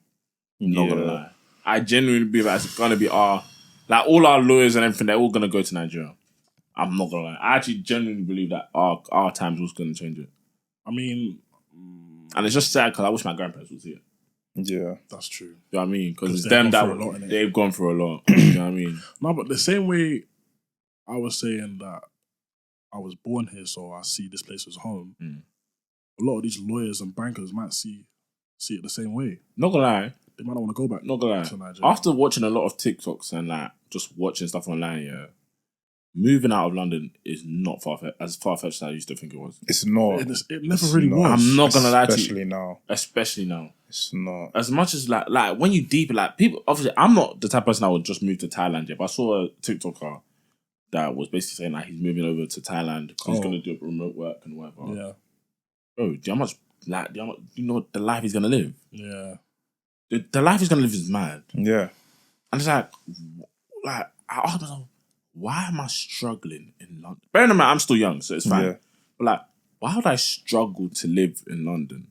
Not gonna lie. I genuinely believe that it's gonna be all our lawyers and everything, they're all gonna go to Nigeria. I'm not gonna lie. I actually genuinely believe that our times was gonna change it. I mean, And it's just sad because I wish my grandparents was here. Yeah. that's true. You know what I mean? Because it's they've them gone that through a lot, innit? they've gone through a lot. You know what I mean? No, but the same way I was saying that I was born here, so I see this place as home. Mm. A lot of these lawyers and bankers might see it the same way. Not gonna lie. They might not want to go back. Not gonna to lie. Nigeria. After watching a lot of TikToks and like just watching stuff online, yeah, moving out of London is not as far fetched as I used to think it was. It's not. It never really not. was. I'm not gonna lie to Especially you. now. Especially now. It's not. As much as like when you deep like people, obviously I'm not the type of person that would just move to Thailand yet, but I saw a TikToker that was basically saying like he's moving over to Thailand because he's gonna do remote work and whatever. Yeah, Bro, do you know the life he's gonna live? yeah. The life he's gonna live is mad. Yeah. And it's like I asked myself, why am I struggling in London? Bearing in mind, I'm still young, so it's fine. Yeah. But like, why would I struggle to live in London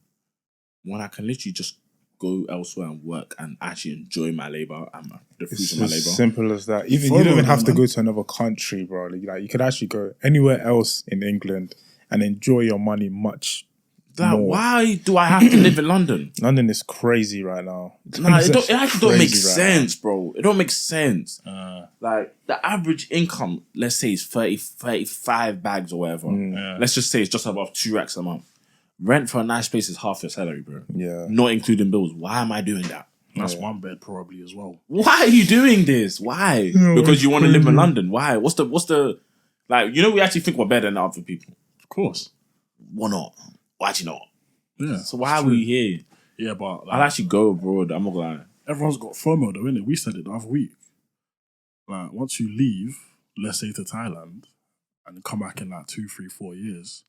when I can literally just go elsewhere and work and actually enjoy my labour and the fruits It's of my as labour? simple as that. Even you don't even have to go to another country, bro. Like you could actually go anywhere else in England and enjoy your money much Like, more. why do I have to live in London? London is crazy right now. Nah, it actually don't make Crazy right sense, bro. It don't make sense. Like, the average income, let's say, is 35 bags or whatever. Yeah. Let's just say it's just above 2 racks a month. Rent for a nice place is half your salary, bro. Yeah. Not including bills. Why am I doing that? That's one bed probably as well. Why are you doing this? Why? Because you want to live in London. Why? What's the like, you know, we actually think we're better than other people. Of course. Why not? Why actually not? Yeah. So why are we here? Yeah, but I'll actually go abroad. I'm not gonna lie. everyone's got FOMO though, innit? We said it the other week. Like, once you leave, let's say to Thailand, and come back in like 2, 3, 4 years,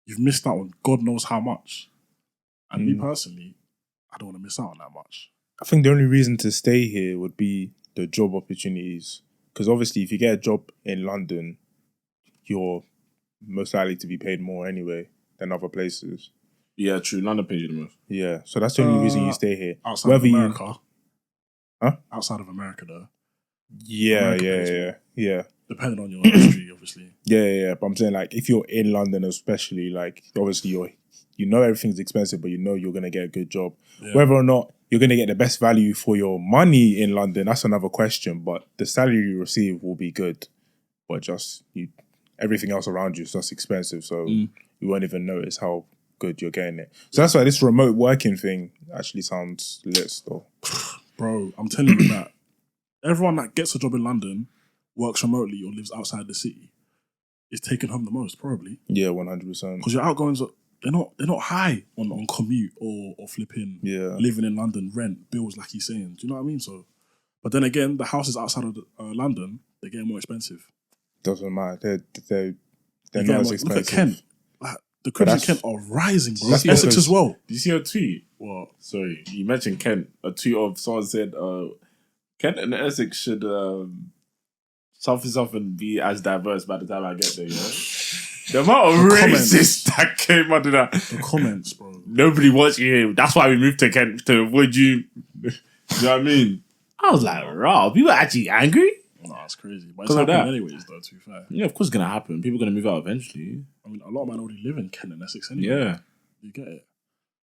you've missed out on God knows how much. And me personally, I don't want to miss out on that much. I think the only reason to stay here would be the job opportunities. Because obviously, if you get a job in London, you're most likely to be paid more anyway than other places. Yeah, true. London pays you the most. Yeah, so that's the only reason you stay here. Outside Whether of you- America. Huh? Outside of America, though. Yeah, America pays yeah. Depending on your industry, obviously. Yeah. But I'm saying, like, if you're in London, especially, like, obviously you know everything's expensive, but you know you're gonna get a good job. Yeah. Whether or not you're gonna get the best value for your money in London, that's another question. But the salary you receive will be good, but just everything else around you is just expensive, so you won't even notice how good you're getting it. So that's why this remote working thing actually sounds lit still. Bro, I'm telling you that everyone that gets a job in London, works remotely or lives outside the city, is taking home the most, probably. Yeah, 100%. Because your outgoings they're not high on commute or flipping living in London, rent, bills, like he's saying. Do you know what I mean? So, but then again, the houses outside of London, they're getting more expensive. Doesn't matter. They're not as expensive. Look at Kent. Like, the cribs in Kent are rising, bro. Essex as well. Did you see a tweet? What? Sorry, you mentioned Kent. A tweet of someone said, Kent and Essex should something be as diverse by the time I get there, you know? The amount of racists that came under that. The comments, bro. Nobody wants you here. That's why we moved to Kent, to avoid you. You know what I mean? I was like, raw. People are actually angry? No, it's crazy. But it's happening anyways, though, to be fair. Yeah, of course it's going to happen. People are going to move out eventually. I mean, a lot of men already live in Kent and Essex anyway. Yeah. You get it?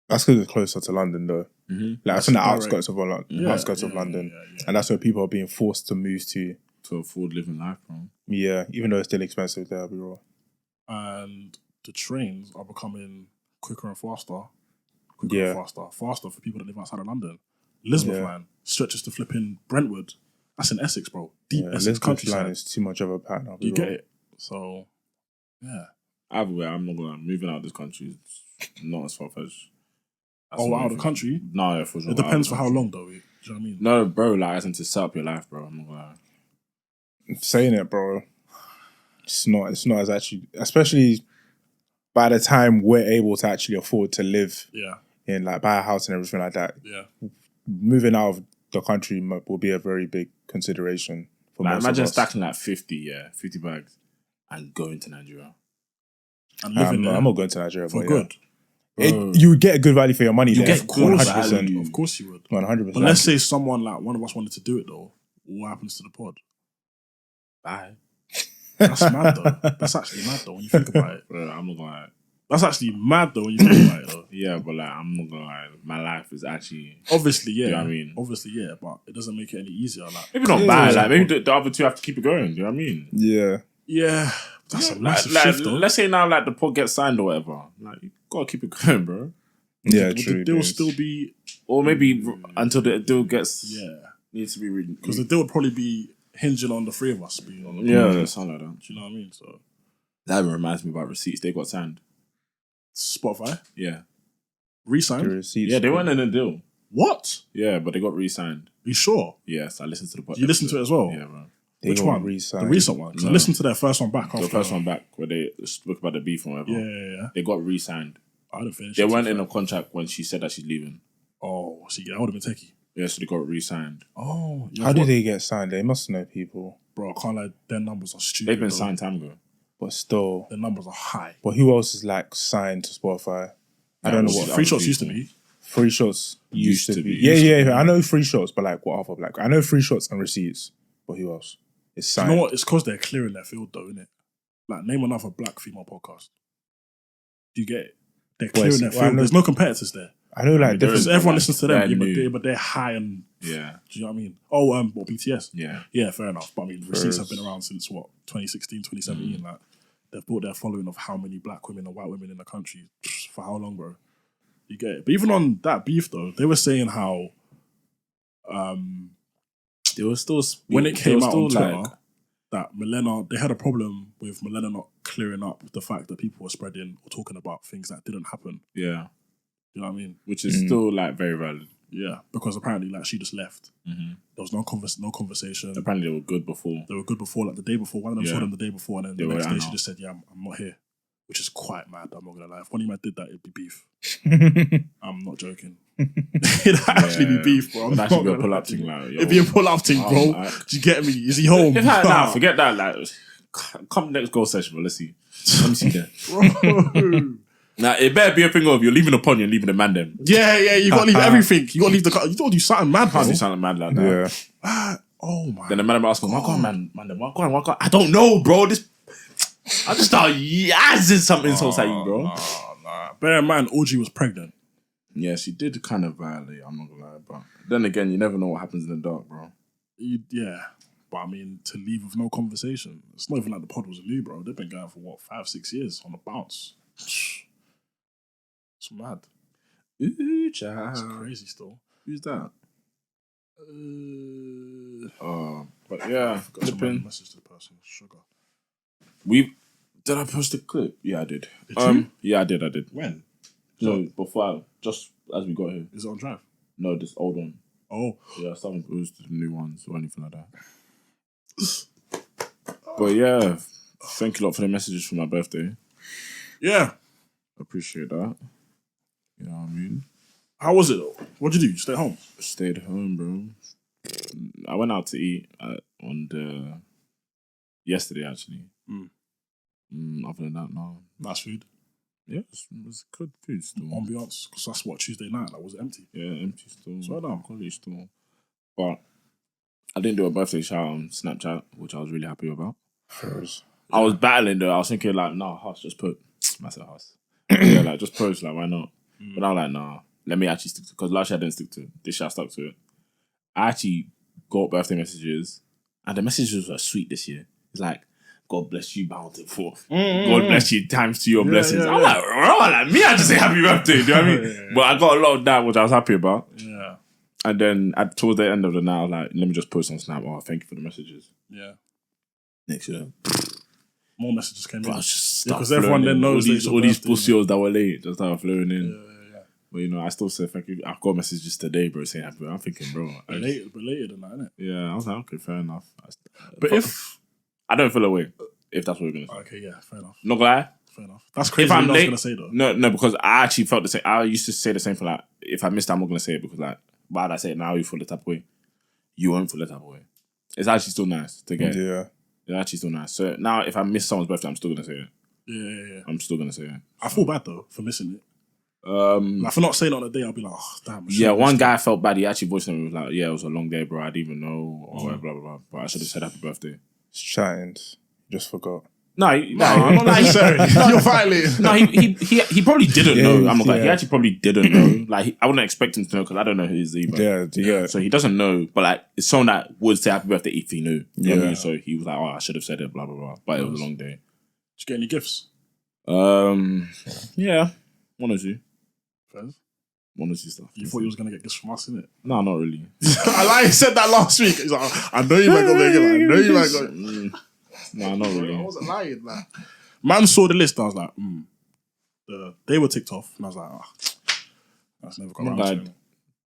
That's because it's closer to London, though. Mm-hmm. Like, it's on the outskirts of London. Yeah. And that's where people are being forced to move to afford living life, bro. Yeah, even though it's still expensive there, I'll be raw. And the trains are becoming quicker and faster. Faster for people that live outside of London. Elizabeth line stretches to flipping Brentwood. That's in Essex, bro. Deep Essex countryside. Line is too much of a pattern. You get it? So, yeah. Either way, I'm not going to moving out of this country. It's not as far-fetched. Out of the country? No, yeah, for sure. It depends for how long, though. Do you know what I mean? No, bro, like, as in to set up your life, bro. I'm not going to lie. Saying it, bro. It's not as actually, especially by the time we're able to actually afford to live in, like, buy a house and everything like that. Yeah. Moving out of the country will be a very big consideration for most imagine of us. stacking like 50 bags and going to Nigeria. And living there. I'm not going to Nigeria for good. You would get a good value for your money there. Get good 100%. Value. Of course you would. 100%. But let's say someone like one of us wanted to do it though. What happens to the pod? Bye. That's mad though. That's actually mad though when you think about it. Bro, I'm not gonna lie. That's actually mad though when you think about it though. Yeah, but like I'm not gonna lie. My life is actually obviously you know what I mean? Obviously, yeah, but it doesn't make it any easier. Like maybe not bad. Like maybe the other two have to keep it going. Do you know what I mean? Yeah. Yeah. That's a massive shift though. Let's say now like the pod gets signed or whatever. Like you gotta keep it going, bro. Yeah, true. The deal will still be, or maybe until the deal gets needs to be read because the deal would probably be hinging on the three of us being on the yeah, something like that. Do you know what I mean? So that even reminds me about receipts. They got signed. Spotify, yeah, re-signed. Yeah, they weren't in a deal. What? Yeah, but they got re-signed. You sure? Yes, I listened to the podcast. You listened to it as well? Yeah, bro. Which one? Re-signed. The recent one. Because I listened to their first one back. The first one back where they spoke about the beef and whatever. Yeah. They got re-signed. I didn't finish. They weren't in a contract when she said that she's leaving. Oh, see, that would have been techie. Yeah, so they got re-signed. Oh, how did they get signed? They must know people. Bro, I can't lie. Their numbers are stupid. They've been signed time ago. But still, their numbers are high. But who else is like signed to Spotify? I don't know what Free Shots used to be. Free Shots used to be. Yeah. I know Free Shots, but like what other black? I know Free Shots and Receipts, but who else is signed? You know what? It's because they're clearing their field, though, isn't it? Like name another black female podcast. Do you get it? They're clearing their field. There's no competitors there. I know, like because everyone listens to them, but they're high and yeah. Do you know what I mean? Oh, what BTS? Yeah, fair enough. But I mean, Receipts have been around since what 2016, 2017. Like they've built their following of how many black women and white women in the country for how long, bro? You get it. But even on that beef though, they were saying how they were still when it came out on Twitter that Milena, they had a problem with Milena not clearing up the fact that people were spreading or talking about things that didn't happen. Yeah. You know what I mean? Which is still like very valid. Yeah, because apparently like she just left. Mm-hmm. There was no conversation. Apparently they were good before. Like the day before. One of them saw them the day before, and then the next day she just said, "Yeah, I'm not here," which is quite mad. I'm not gonna lie. If one of you did that, it'd be beef. I'm not joking. It'd actually be beef, bro. It'd actually be a pull-up thing, like, it'd be a pull-up thing, bro. Do you get me? Is he home? Forget that. Like, come next goal session, but let's see. Let me see that. Now it better be a thing of you're leaving the pond, you're leaving the mandem. Yeah. You gotta leave everything. You gotta leave the. You gotta do something mad, bro. Can't do something mad like that. Yeah. Oh my. Then the mandem asks me, "Why can't mandem? Why can't?" I don't know, bro. I just start yazzing something insults at you, bro. Nah. Bear in mind, Audrey was pregnant. Yeah, she did kind of violate. I'm not gonna lie, but then again, you never know what happens in the dark, bro. Yeah. But I mean, to leave with no conversation, it's not even like the pod was new, bro. They've been going for what 5-6 years on the bounce. It's mad. Ooh, child. It's crazy still. Who's that? But yeah, I forgot to message to the person. Sugar. Did I post a clip? Yeah, I did. Did you? Yeah, I did. When? No, before just as we got here. Is it on Drive? No, this old one. Oh. Yeah, I haven't posted the new ones or anything like that. But yeah, thank you a lot for the messages for my birthday. Yeah. Appreciate that. You know what I mean? How was it though? What'd you do? You stay home? Stayed home, bro. I went out to eat yesterday actually. Other than that, no. Nice food. Yeah, it was good food still. Ambiance, because that's what Tuesday night. Like, was it empty? Yeah, empty still. So down. College still. But I didn't do a birthday shout on Snapchat, which I was really happy about. I was battling though. I was thinking like, nah, Huss, just put massive Huss. Yeah, like just post, like why not? But I'm like, nah, let me actually stick to it. Because last year I didn't stick to it. This year I stuck to it. I actually got birthday messages, and the messages were sweet this year. It's like, God bless you, Bounty, for God bless you times to your blessings. I'm like, bro, like me, I just say happy birthday. Do you know what I mean? But I got a lot of that, which I was happy about. Yeah. And then towards the end of the night, I was like, let me just post on Snap. Oh, thank you for the messages. Yeah. Next year, more messages came in. Because everyone then knows all these pussies that were late just started flowing in. Yeah. But you know, I still say thank you. I got messages today, bro, saying happy birthday. I'm thinking, bro. But later than that, innit? Yeah, I was like, okay, fair enough. But if I don't feel away, if that's what we're gonna say. Okay, yeah, fair enough. Not gonna lie. Fair enough. That's crazy. If I'm what late, I was gonna say though. No, because I actually felt the same. I used to say the same thing. Like, if I missed, I'm not gonna say it because, like, why would I say it now? You feel the type of way. You won't feel the type of way. It's actually still nice to get. Yeah. It's actually still nice. So now, if I miss someone's birthday, I'm still gonna say it. Yeah. I'm still gonna say it. I feel bad though for missing it. Like for not saying it on the day, I'll be like, oh damn. Yeah, one guy felt bad. He actually voiced me. He was like, yeah, it was a long day, bro. I didn't even know, or blah blah blah. But I should have said happy birthday. It's chatting. Just forgot. No, not necessarily. You're violating. No, he probably didn't know. I'm not like, he yeah. actually probably didn't know. Like, I wouldn't expect him to know because I don't know who he is either. Yeah. So he doesn't know, but like, it's someone that would say happy birthday if he knew. You know what I Yeah. mean? So he was like, oh, I should have said it, blah blah blah. But it was a long day. Did you get any gifts? Yeah, one or two. Fez? One or two stuff. You thought you was gonna get gifts from us, innit? No, not really. I like he said that last week. He's like, I know you might go make it. I know you might go. No, not really. I wasn't lying, man. Man saw the list. And I was like, they were ticked off, and I was like, that's never gone around to it.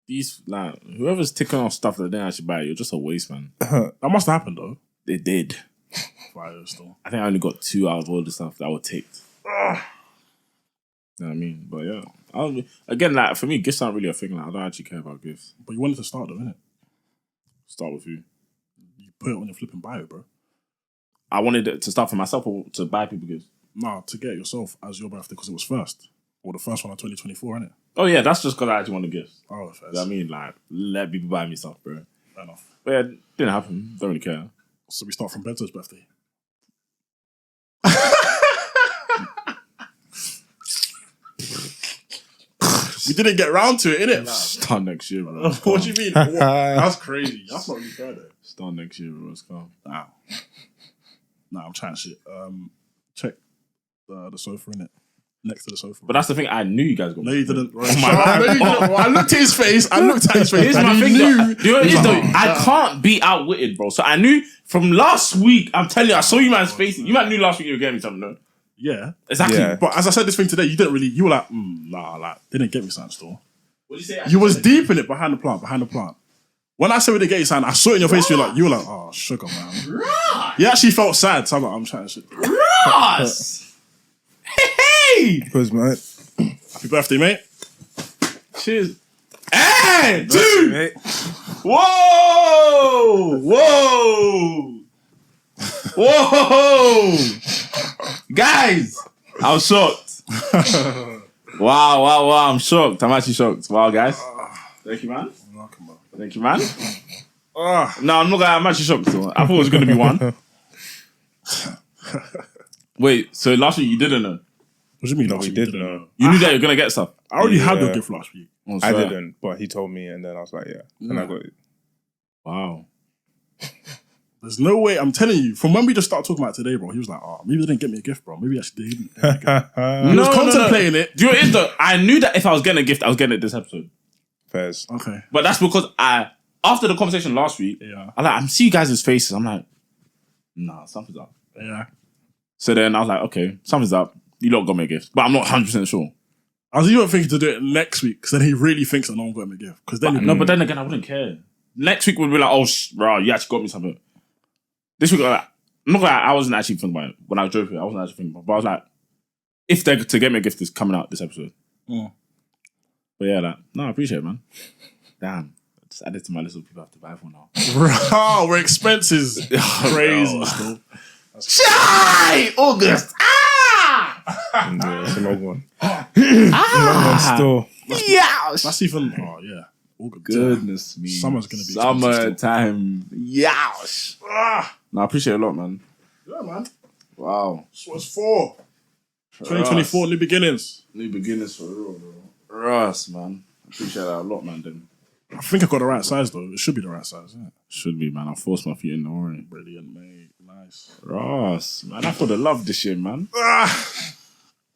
These like whoever's ticking off stuff that they actually buy, you're just a waste, man. That must have happened though. They did. Still. I think I only got 2 out of all the stuff that were ticked. You know what I mean? But yeah, again, like for me, gifts aren't really a thing. Like I don't actually care about gifts. But you wanted to start though, innit? Start with who? You put it on your flipping bio, bro. I wanted it to start for myself or to buy people gifts. Nah, to get yourself as your birthday because it was first. Or the first one of 2024, innit? Oh yeah, that's just because I actually wanted gifts. Oh, You know what I mean? Like, let people buy me stuff, bro. Fair enough. But yeah, it didn't happen. Don't really care. So we start from Benzo's birthday. We didn't get round to it, innit? Start next year, bro. What do you mean? That's crazy. That's not really fair, though. Start next year, bro. Let's go. Nah, I'm trying shit. Check the sofa, innit? Next to the sofa. But that's the thing. I knew you guys were. No, you didn't. Oh my God. Well, I looked at his face. Here's my thing, though. You know what it is, though? I can't be outwitted, bro. So I knew from last week. I'm telling you, I saw you man's face. You might knew last week you were getting me something, no? Yeah, exactly. Yeah. But as I said this thing today, you didn't really. You were like, nah, like they didn't get me something. Store. What did you say? You was deep in it behind the plant. When I said we didn't get you something, I saw it in your face. You were like, oh, sugar, man. Ross! You actually felt sad. So I'm like, I'm trying to shit. Ross! Hey! Because, man. Happy birthday, mate. Cheers. Hey, dude! Mate. Whoa! Guys, I was shocked. Wow, I'm shocked. I'm actually shocked. Wow, guys. Thank you, man. Thank you, man. No, I'm not gonna. I'm actually shocked. So I thought it was gonna be one. Wait, so last week you didn't know? What do you mean? No, we didn't know. You knew that you were gonna get stuff. I already had Yeah. your gift last week. Oh, I swear. didn't, but he told me, and then I was like, yeah. And I got it. Wow. There's no way. I'm telling you. From when we just started talking about it today, bro, he was like, maybe they didn't get me a gift, bro. Maybe I should didn't. He was contemplating it. Do you know what it is though? I knew that if I was getting a gift, I was getting it this episode. Fairs. Okay. But that's because after the conversation last week, Yeah. I'm see you guys' faces. I'm like, nah, something's up. Yeah. So then I was like, okay, something's up. You lot got me a gift. But I'm not 100% sure. I was even thinking to do it next week because then he really thinks that no one got him a gift. Because then But then again, I wouldn't care. Next week would be like, oh, bro, you actually got me something. This week, like, I'm not gonna lie, I wasn't actually thinking about it. When I was joking, I wasn't actually thinking about it. But I was like, if they're to get me a gift is coming out this episode. Mm. But yeah, like, no, I appreciate it, man. Damn. I just added to my list of people I have to buy for now. Bro, we're expenses. Crazy still. Shy! August! It's a long one. Long one still. That's even, oh yeah. Goodness me. Summer's going to be expensive summertime. Yosh. No, I appreciate it a lot, man. Yeah, man. Wow. That's what it's for. 2024, new beginnings. New beginnings for real, bro. Russ, man. I appreciate that a lot, man. Then. I think I got the right size, though. It should be the right size, isn't it? Should be, man. I forced my feet in the already. Brilliant, mate. Nice. Ross, man. I feel the love this year, man.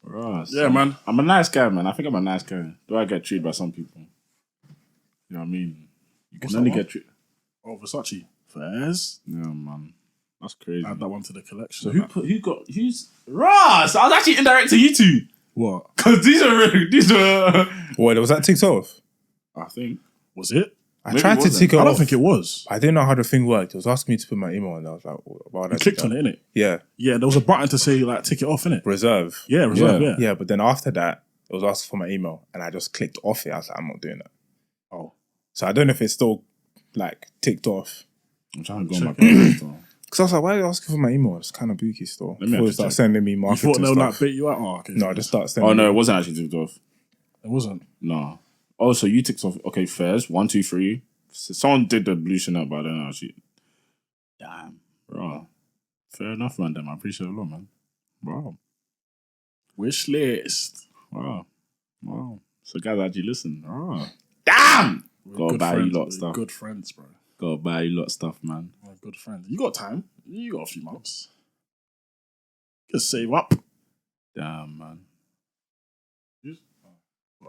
Ross. Yeah, man. I'm a nice guy, man. I think I'm a nice guy. Do I get treated by some people? You know what I mean? You can only get treated. Oh, Versace. Fairs. Yeah, man. That's crazy. Add that one to the collection. So who's Ross? I was actually indirect to you two. What? Because these are What, was that ticked off? I think. Was it? I Maybe tried it to wasn't. tick it off. I don't think it was. I didn't know how the thing worked. It was asking me to put my email and I was like, why You clicked on it, innit? Yeah. Yeah, there was a button to say, like, tick it off, innit? Reserve. Yeah, reserve, yeah. Yeah, but then after that, it was asking for my email and I just clicked off it. I was like, I'm not doing that. Oh. So I don't know if it's still like ticked off. I'm trying to go on my phone. Because I was like, why are you asking for my email? It's kind of booky still. Let me Before you actually start check. sending me You marketing thought they would like stuff. bait you out? Oh, okay. No, just start sending Oh, no, me. it wasn't actually ticked off. It wasn't. No. Oh, so you ticked off. Okay, fairs. 1, 2, 3. So someone did the blue Chanel, but I don't know actually. Damn. Bro. Fair enough, man. Damn, I appreciate it a lot, man. Wow. Wish list. Wow. So guys actually listen. Oh. Damn! Gotta buy you lot of stuff. Good friends, bro. Gotta buy you lot of stuff, man. We're good friends. You got time. You got a few months. Just save up. Damn, man.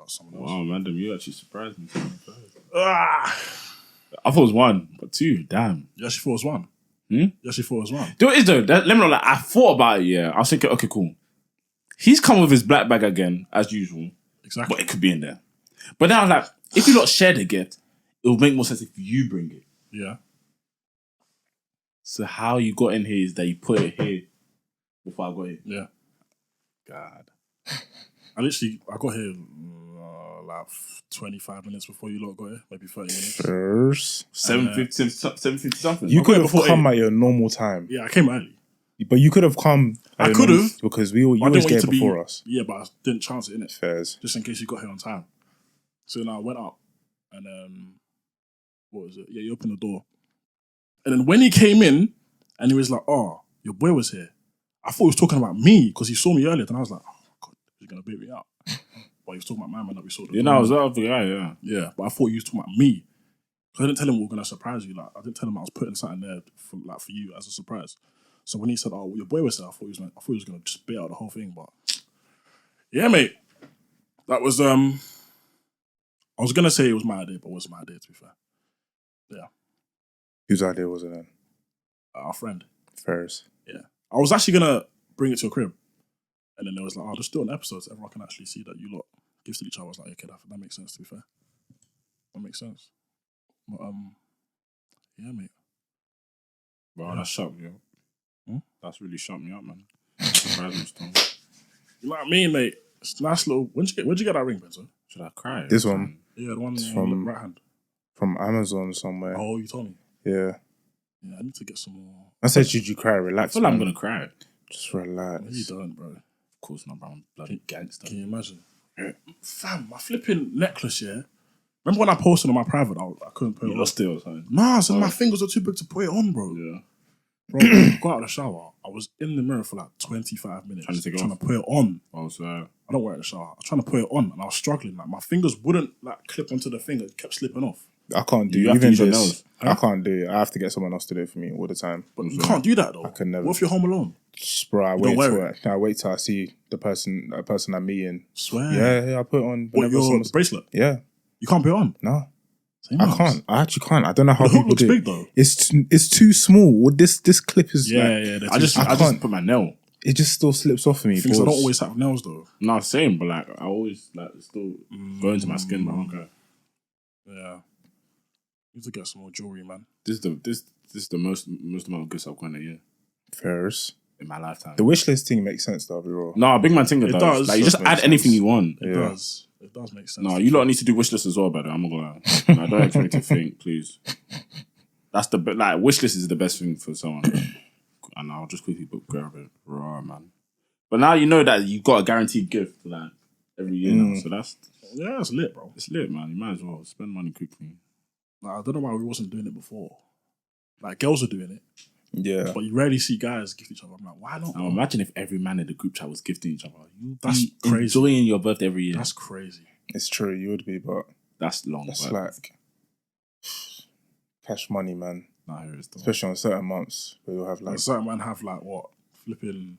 Someone else. Wow, man. Damn, you actually surprised me. Ah! I thought it was 1, but 2. Damn. You actually thought it was 1. You actually thought it was 1. know what it is though? Let me know, like, I thought about it, yeah. I was thinking, okay, cool. He's come with his black bag again, as usual. Exactly. But it could be in there. But then I was like, if you lot share the gift, it would make more sense if you bring it. Yeah. So how you got in here is that you put it here before I got here. Yeah. God. I got here like 25 minutes before you lot got here. Maybe 30 minutes. First. 7:50 something. You could have before come 8. at your normal time. Yeah, I came early. But you could have come. I could have. Because you I always didn't want get you to before be, us. Yeah, but I didn't chance it, innit? Fairs. Just in case you got here on time. So then I went up and what was it? Yeah, you opened the door. And then when he came in and he was like, oh, your boy was here. I thought he was talking about me because he saw me earlier. Then I was like, oh, God, he's going to bait me out. But he was talking about my man that we saw. You know, I was out for yeah. Yeah, but I thought he was talking about me. Because I didn't tell him we were going to surprise you. Like, I didn't tell him I was putting something there for you as a surprise. So when he said, oh, well, your boy was there, I thought he was going to just bait out the whole thing. But yeah, mate. That was, I was going to say it was my idea, but it wasn't my idea, to be fair. Yeah. Whose idea was it then? Our friend. Fairs. Yeah. I was actually going to bring it to a crib. And then there was like, oh, just do an episode so everyone can actually see that you lot gifted each other. I was like, okay, that makes sense, to be fair. That makes sense. But, yeah, mate. Wow, Yeah. that shocked me up. That's really shocked me up, man. Surprised me still. You know what I mean, mate? It's a nice little... Where'd you get that ring, Benzo? Should I cry? This one. Yeah, the one It's on from- the right hand. From Amazon somewhere. Oh, you told me. Yeah. Yeah, I need to get some more. I said, should you cry? I Relax. feel like I'm man. gonna cry. Of Just relax. No, you don't, bro. course not, bro. I'm bloody gangster. Can you imagine? Fam, my flipping necklace, yeah? Remember when I posted on my private, I couldn't put it You on? lost it or something? Nah, so my fingers are too big to put it on, bro. Yeah. Bro, I got out of the shower. I was in the mirror for like 25 minutes Trying to take it trying off? to put it on. Oh, so I don't wear it in the shower. I was trying to put it on and I was struggling. Like my fingers wouldn't like clip onto the finger. It kept slipping off. I can't do You have to even use your this. nails. I can't do it. I have to get someone else to do it for me all the time. But you can't do that though. I can never. What if you're home alone? Just, bro, I don't wait wear till I wait till I see the person I'm meeting. Swear. Yeah, I put it on. What, whenever your someone's- bracelet? Yeah, You can't put it on? no, Same I house. can't. I actually can't. I don't know how The hook people looks do. big though. It's too small. This clip is Yeah, like, yeah. I just can't. put my nail. it just still slips off of me. Things I don't Pause. always have nails though. No, same, but like I always like still go into my skin, but okay. Yeah. Need to get some more jewelry, man. This is the most amount of gifts I've got in a year Fairs. in my lifetime. The wish list thing makes sense though, I'll be real. No, big man thing It does. does. Like you Does just make add sense. anything you want. It Yeah. does. It does make sense. No, you lot need to do wish list as well, brother. I'm not gonna lie. No, don't expect me to think, please. That's the like wish list is the best thing for someone. And I'll just quickly grab it. Raw, man. But now you know that you've got a guaranteed gift like every year now. So that's It's lit, bro. it's lit, man. You might as well spend money quickly. Like, I don't know why we wasn't doing it before. Like girls are doing it, Yeah. but you rarely see guys gift each other. I'm like, why not? Now bro? imagine if every man in the group chat was gifting each other. You'd That's be crazy. enjoying your birthday every year. That's crazy. It's true, you would be, but That's long. that's but like cash money, man. nah, here it is though. Especially on certain months where you'll have like, Like certain man have like what flipping.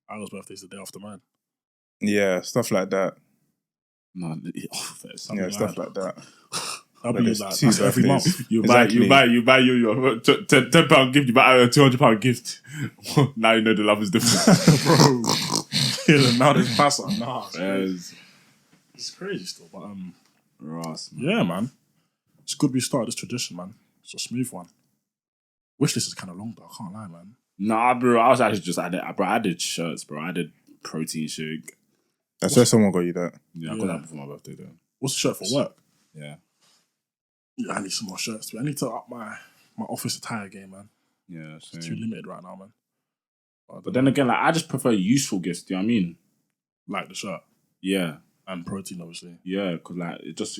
Our birthday's the day after mine. yeah, stuff like that. No, Something Yeah, like stuff that. like that. That'd But be there's like two that's every birthdays. month. You Exactly. buy your £10 gift. You buy a £200 gift. Now you know the love is different, Bro. Yeah, now there's passer. Nah, Yes. it's crazy still. But Ross, man. yeah, man. It's good we started this tradition, man. It's a smooth one. Wish list is kind of long though. I can't lie, man. Nah, bro. I was actually just I did shirts, bro. I did protein shake. That's where someone got you that. Yeah, I got that before my birthday, though. What's the shirt for work? Yeah, Yeah, I need some more shirts. Too. I need to up my office attire game, man. yeah. It's too Same. limited right now, man. But then again, like I just prefer useful gifts. Do you know what I mean? Like the shirt Yeah, and protein, obviously. yeah. Because like it just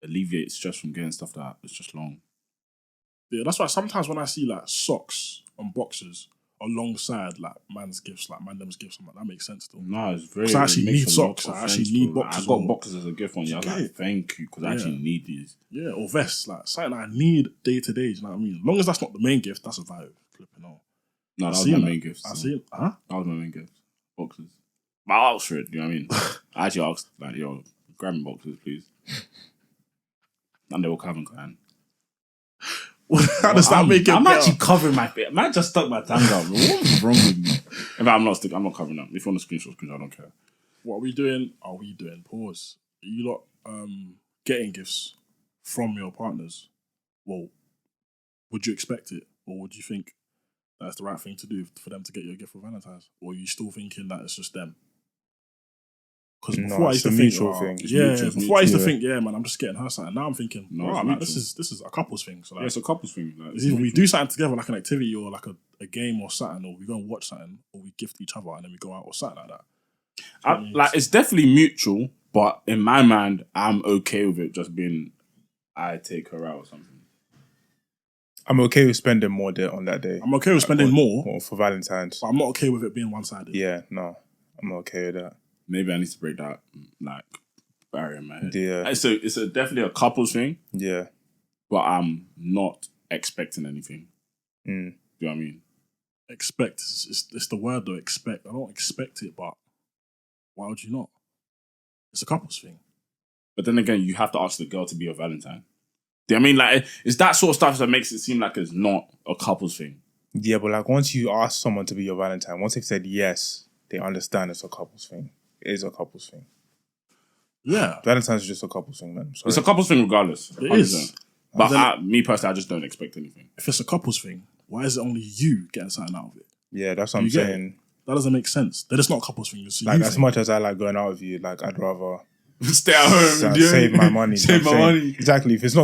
alleviates stress from getting stuff that it's just long. Yeah, that's why sometimes when I see like socks and boxes alongside like man's gifts, like mandem's gifts, I'm like, that makes sense though. No, it's very. 'Cause I actually it makes need a lot socks. of I actually sense, need bro. boxes I got or- boxes as a gift one. Yeah, I was like, thank you, because I actually need these. Yeah, or vests, like something I need day to day. You know what I mean? As long as that's not the main gift, that's a vibe. Flipping on. No, that was seen my that. main gift. I so. see it. Huh? That was my main gift. Boxes. But I asked for it, you know what I mean? I actually asked, like, yo, grab me boxes, please. And they were Calvin Klein. How does that make it? I'm better? actually covering my face. Man just stuck my tongue out, bro. What's wrong with me? In fact, I'm not covering up. If you want to screenshot, I don't care. What are we doing? Pause. Are you lot getting gifts from your partners? Well, would you expect it? Or would you think that's the right thing to do for them to get you a gift for Valentine's? Or are you still thinking that it's just them? Because No, before I it's used to a think, mutual oh, thing. It's yeah, mutual, it's before I used to mutual. think, yeah, man, I'm just getting her something. Now I'm thinking, No, wow, it's man, mutual. this is a couple's thing. So like, Yeah, it's a couple's thing. Like, it's either we do something together, like an activity or like a game or something, or we go and watch something, or we gift each other and then we go out or something like that. like, it's definitely mutual, but in my mind, I'm okay with it just being, I take her out or something. I'm okay with spending more on that day. I'm okay with spending more, Or for Valentine's. but I'm not okay with it being one-sided. Yeah, no. I'm not okay with that. Maybe I need to break that, like, barrier in my head. Yeah. It's definitely a couple's thing, Yeah. but I'm not expecting anything. Mm. Do you know what I mean? Expect, it's the word though, expect. I don't expect it, but why would you not? It's a couple's thing. But then again, you have to ask the girl to be your Valentine. Do you know what I mean? Like, it's that sort of stuff that makes it seem like it's not a couple's thing. Yeah, but like once you ask someone to be your Valentine, once they've said yes, they understand it's a couple's thing. It is a couple's thing. Yeah, Valentine's is just a couple's thing, man. Sorry. It's a couple's thing regardless. it is. 100%. But Then- me personally, I just don't expect anything. If it's a couple's thing, why is it only you getting something out of it? Yeah, that's what I'm You get it? saying. That doesn't make sense. Then it's not a couple's thing. It's a Like you as thing. much as I like going out with you, like I'd rather Stay at home. save my money. Save my money. Exactly. If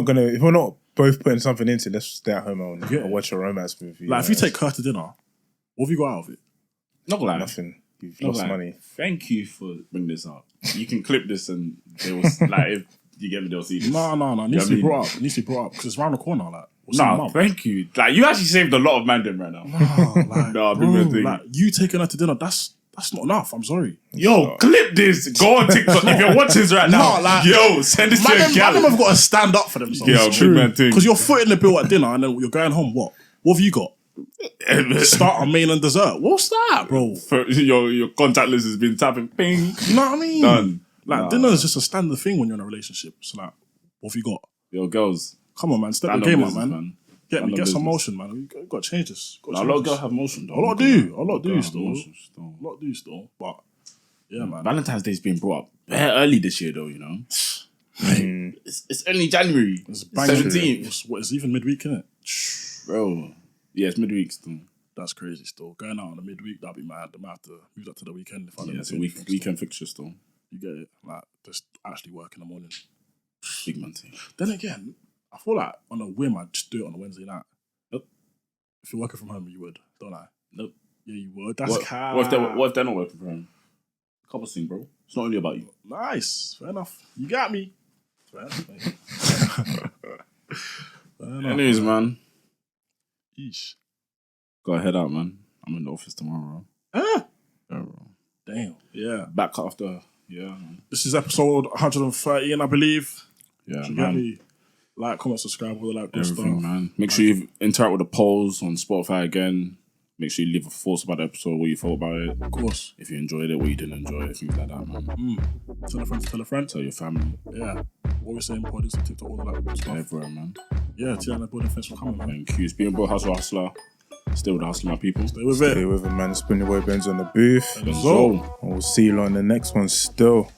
we're not both putting something into, let's stay at home and Yeah. watch a romance movie. Like if you take her to dinner, what have you got out of it? Not gonna lie. nothing, you've Not lost gonna lie. money. Thank you for bringing this up. You can clip this and they will, like, if you get me, they'll see this. No. It needs You know to be what I mean? brought up. It needs to be brought up because it's around the corner. Like, what's in a No, month? thank you. Like, you actually saved a lot of mandem right now. Like, No, bro, big man thing. like you taking her to dinner, that's not enough. I'm sorry. Yo, clip this. Go on TikTok. If you're watching this right now, No, like- yo, send this to your Man, gal. them have got to stand up for themselves. Yeah, big man thing. Because you're footing the bill at dinner and then you're going home. What have you got? Starter, main, and dessert. What's that, bro? Your contact list has been tapping. Ping. You know what I mean? Done. Like Nah. dinner is just a standard thing when you're in a relationship. So like, what have you got? Yo, girls. Come on, man. Step stand the on game up, business, man. Get me, Random get some business. motion, man. You got to change this. A lot of girls have motion, though. A lot do. A lot do Girls have still. motion still. A lot do still. But yeah, man. Valentine's Day's been brought up very early this year, though. You know, it's only January. It's banging. 17th, It's even midweek, isn't it? bro. Yeah, it's midweek still. That's crazy still. Going out on the midweek, that'd be mad. They might have to move that to the weekend. If I don't Yeah, it's a do anything still. weekend fixture still. You get it? Like, just actually work in the morning. Big man thing. Then again, I feel like on a whim, I'd just do it on a Wednesday night. Nope. If you're working from home, you would, don't I? Nope. Yeah, you would. That's What if they're not working from home? Couple thing, bro. It's not only about you. Nice. Fair enough. You got me. Fair enough, mate. Fair enough. Anyways, man, Yeesh. gotta head out, man. I'm in the office tomorrow. Ah, Yeah, bro. damn. Yeah. Back after. Yeah, man. This is episode 130, I believe. Yeah, So get man. me. Like, comment, subscribe, all that good Everything, stuff. man. Make sure you interact with the polls on Spotify again. Make sure you leave a thoughts about the episode, what you thought about it. Of course. If you enjoyed it, what you didn't enjoy it, things like that, man. Tell a friend to tell a friend. Tell your family, Yeah. What we're saying, podcasts, TikTok, all of that good stuff. everywhere, man. Yeah, Tiana Building, thanks for coming, man. Thank you. It's been bro, hustler. Still with the hustler, my people. Stay with Stay it. with it, man. It's been your boy Benzo on the booth. Benzo. And we'll see you on the next one still.